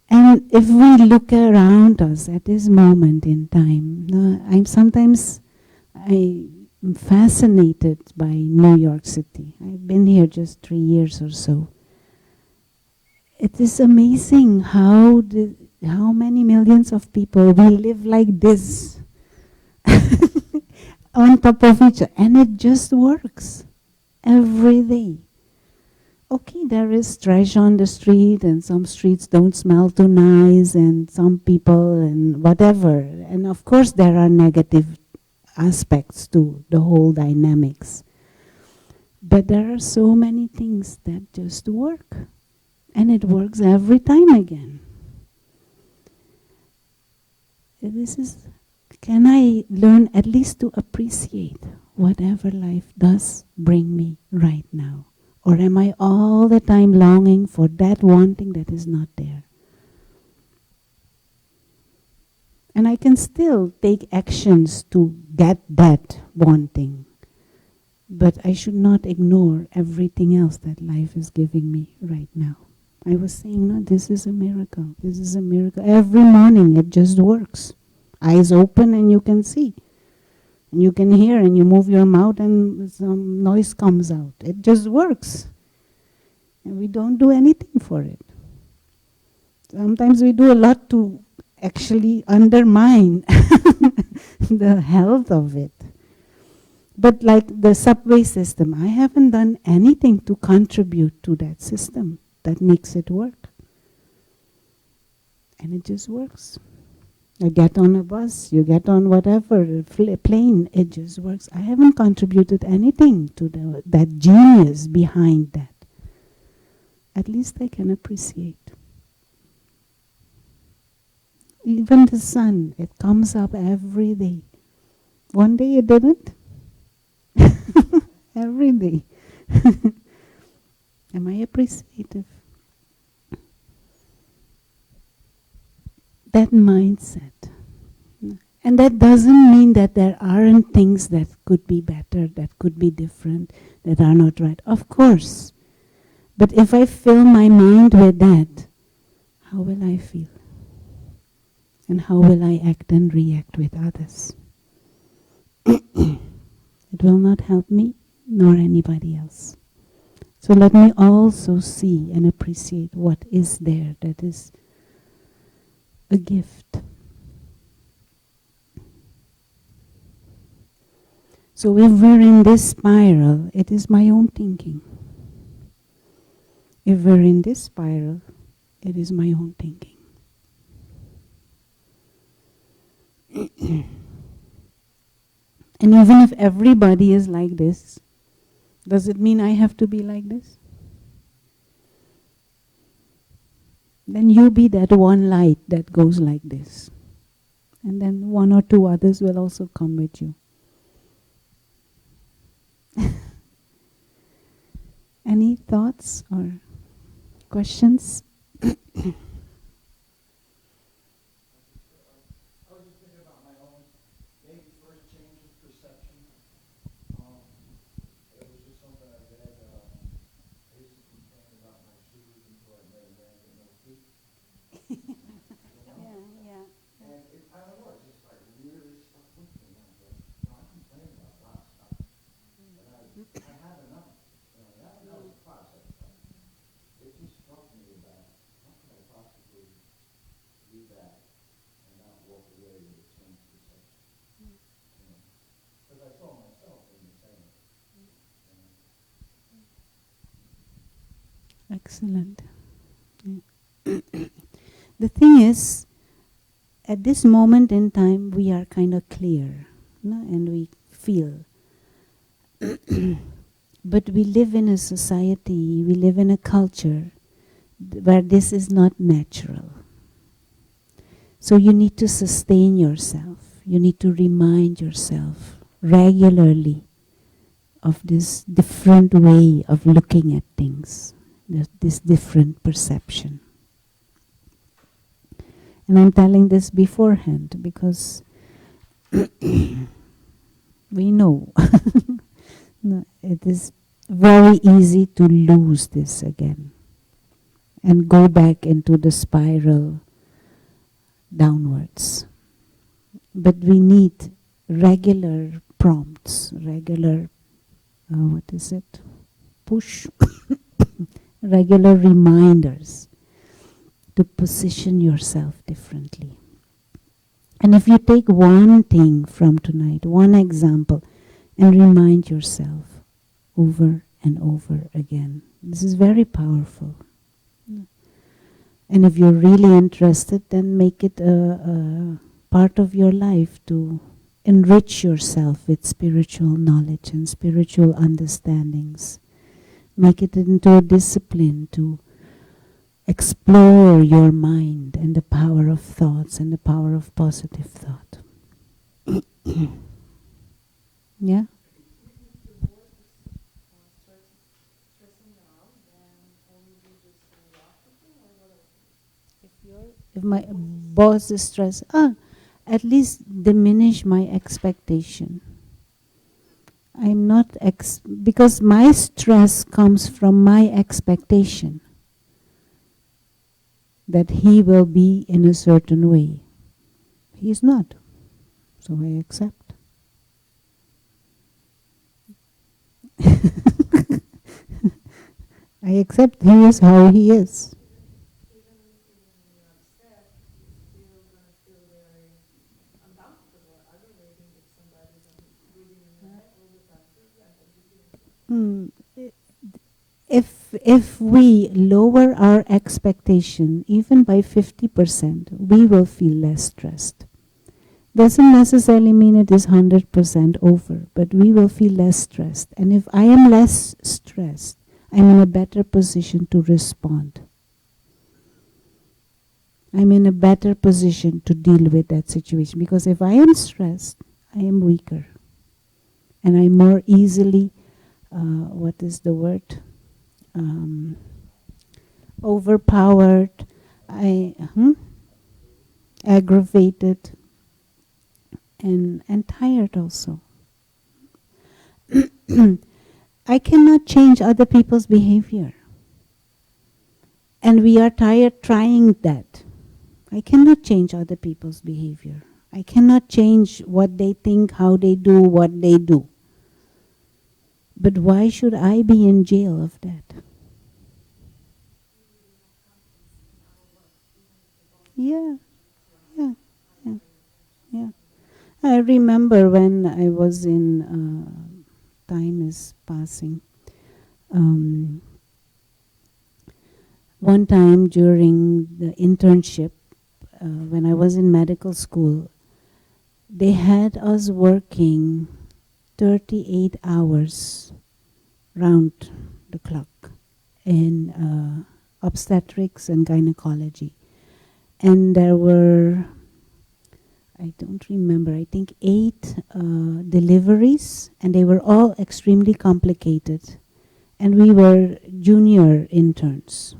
And if we look around us at this moment in time, I'm fascinated by New York City. I've been here just 3 years or so. It is amazing how many millions of people will live like this on top of each other, and it just works every day. Okay, there is trash on the street, and some streets don't smell too nice, and some people, and whatever. And of course there are negative aspects to the whole dynamics. But there are so many things that just work. And it works every time again. Can I learn at least to appreciate whatever life does bring me right now? Or am I all the time longing for that one thing that is not there? And I can still take actions to get that one thing. But I should not ignore everything else that life is giving me right now. I was saying, no, this is a miracle. This is a miracle. Every morning it just works. Eyes open and you can see. And you can hear and you move your mouth and some noise comes out. It just works. And we don't do anything for it. Sometimes we do a lot to actually undermine the health of it. But like the subway system, I haven't done anything to contribute to that system that makes it work. And it just works. You get on a bus, you get on whatever, a plane, it just works. I haven't contributed anything to that genius behind that. At least I can appreciate. Even the sun, it comes up every day. One day it didn't. Every day. Am I appreciative? That mindset. And that doesn't mean that there aren't things that could be better, that could be different, that are not right. Of course. But if I fill my mind with that, how will I feel? And how will I act and react with others? It will not help me nor anybody else. So let me also see and appreciate what is there that is a gift. So if we're in this spiral, it is my own thinking. If we're in this spiral, it is my own thinking. And even if everybody is like this, does it mean I have to be like this? Then you be that one light that goes like this. And then one or two others will also come with you. Any thoughts or questions? I was just thinking about my own maybe first change of perception. It was just something I read. I used to complain about my shoes until I met a man with no feet. Yeah. And I don't know, it just like really stuck with me. I was like, I complain about a lot of stuff, but I have enough. That was a process. It just struck me that how could I possibly do that and not walk away with a changed perception? Because I saw myself in the same. Excellent. Yeah. The thing is, at this moment in time, we are kind of clear, no? And we feel. But we live in a society, we live in a culture where this is not natural. So you need to sustain yourself. You need to remind yourself regularly of this different way of looking at things, this different perception. And I'm telling this beforehand because we know no, it is very easy to lose this again and go back into the spiral downwards. But we need regular prompts, regular, push, regular reminders to position yourself differently. And if you take one thing from tonight, one example, and remind yourself over and over again, this is very powerful. And if you're really interested, then make it a part of your life to enrich yourself with spiritual knowledge and spiritual understandings. Make it into a discipline to explore your mind and the power of thoughts and the power of positive thought. Yeah? If my boss is stressed, at least diminish my expectation. I'm not because my stress comes from my expectation that he will be in a certain way. He is not. So I accept. I accept he is how he is. If we lower our expectation even by 50%, we will feel less stressed. Doesn't necessarily mean it is 100% over, but we will feel less stressed. And if I am less stressed, I'm in a better position to respond. I'm in a better position to deal with that situation. Because if I am stressed, I am weaker. And I'm more easily, overpowered, aggravated, and tired also. I cannot change other people's behavior. And we are tired trying that. I cannot change other people's behavior. I cannot change what they think, how they do, what they do. But why should I be in jail of that? Yeah, yeah, yeah, yeah. I remember when I was in, time is passing. One time during the internship, when I was in medical school, they had us working 38 hours round the clock in obstetrics and gynecology. And there were, I don't remember, I think 8 deliveries, and they were all extremely complicated. And we were junior interns.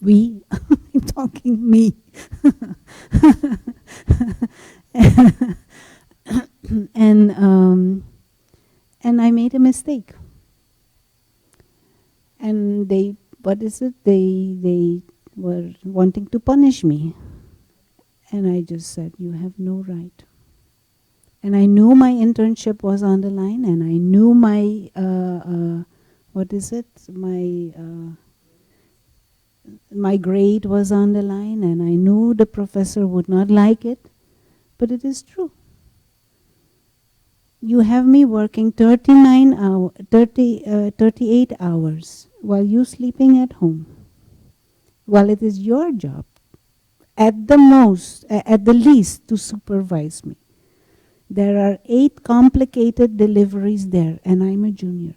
We, I'm talking me. And I made a mistake. And they were wanting to punish me. And I just said, you have no right. And I knew my internship was on the line, and I knew my, my grade was on the line, and I knew the professor would not like it, but it is true. You have me working 38 hours while you sleeping at home, while it is your job, at the least, to supervise me. There are 8 complicated deliveries there, and I'm a junior.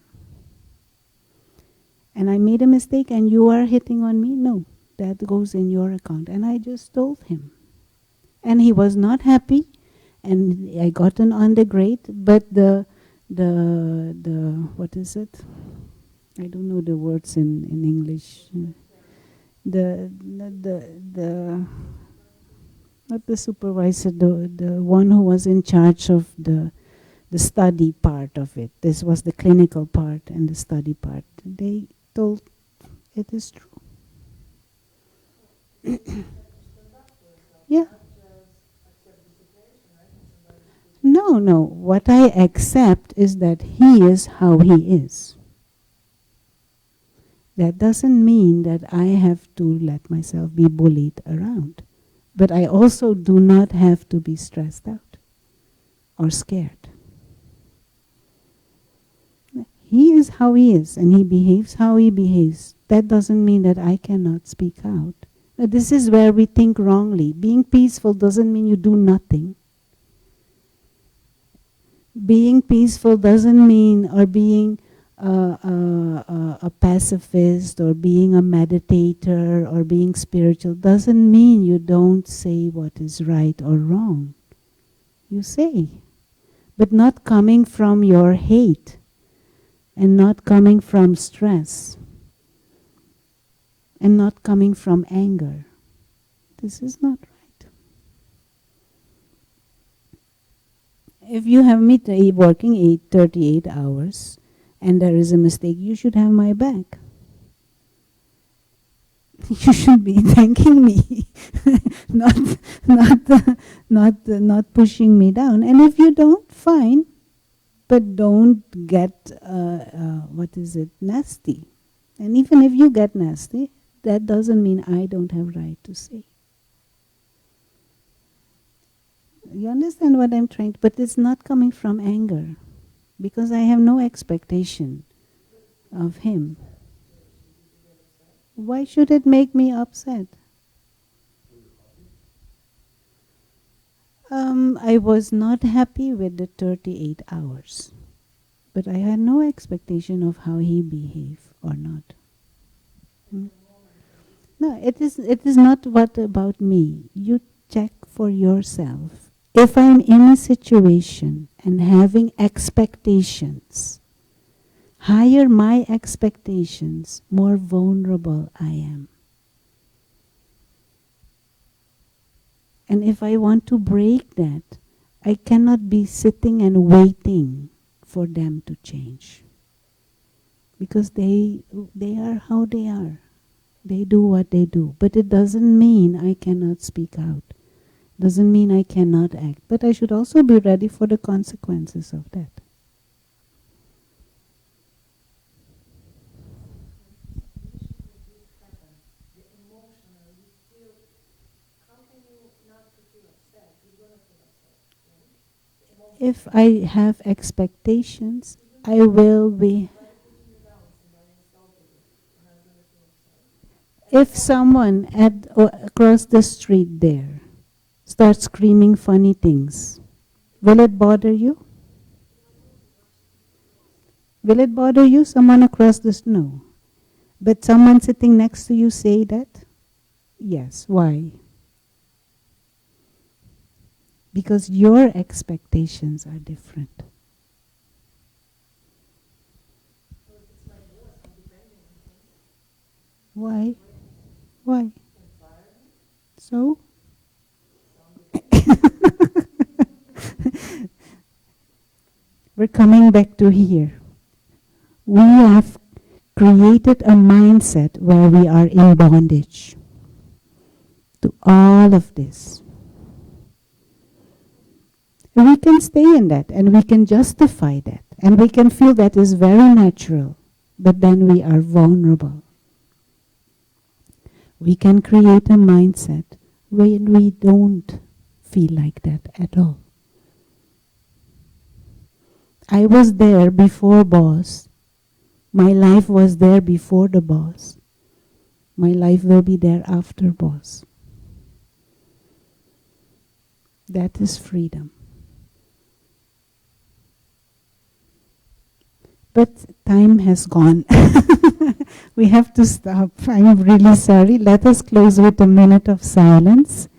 And I made a mistake, and you are hitting on me? No, that goes in your account. And I just told him. And he was not happy, and I got an undergrade, but the what is it? I don't know the words in English. Not the supervisor, the one who was in charge of the study part of it. This was the clinical part and the study part. They told it is true. Yeah. No. What I accept is that he is how he is. That doesn't mean that I have to let myself be bullied around. But I also do not have to be stressed out or scared. He is how he is, and he behaves how he behaves. That doesn't mean that I cannot speak out. Now, this is where we think wrongly. Being peaceful doesn't mean you do nothing. Being peaceful doesn't mean, or being a pacifist, or being a meditator, or being spiritual, doesn't mean you don't say what is right or wrong. You say, but not coming from your hate, and not coming from stress, and not coming from anger. This is not right. If you have me working 38 hours, and there is a mistake, you should have my back. You should be thanking me, not pushing me down. And if you don't, fine, but don't get nasty. And even if you get nasty, that doesn't mean I don't have right to say. You understand what I'm trying to? But it's not coming from anger. Because I have no expectation of him. Why should it make me upset? I was not happy with the 38 hours. But I had no expectation of how he behaved or not. No, it is not what about me. You check for yourself. If I'm in a situation and having expectations, higher my expectations, more vulnerable I am. And if I want to break that, I cannot be sitting and waiting for them to change. Because they are how they are. They do what they do. But it doesn't mean I cannot speak out. Doesn't mean I cannot act. But I should also be ready for the consequences of that. If I have expectations, I will be. If someone across the street there starts screaming funny things, will it bother you? Will it bother you? Someone across the no. But someone sitting next to you say that? Yes. Why? Because your expectations are different. Why? Why? So? We're coming back to here. We have created a mindset where we are in bondage to all of this. We can stay in that and we can justify that and we can feel that is very natural, but then we are vulnerable. We can create a mindset when we don't feel like that at all. I was there before boss. My life was there before the boss. My life will be there after boss. That is freedom. But time has gone. We have to stop. I'm really sorry. Let us close with a minute of silence.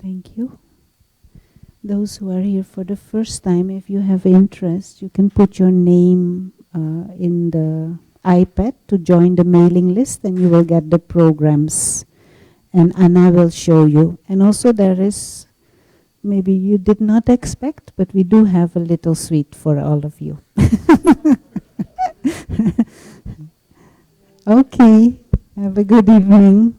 Thank you. Those who are here for the first time, if you have interest, you can put your name in the iPad to join the mailing list and you will get the programs. And Anna will show you. And also there is, maybe you did not expect, but we do have a little sweet for all of you. Okay, have a good evening.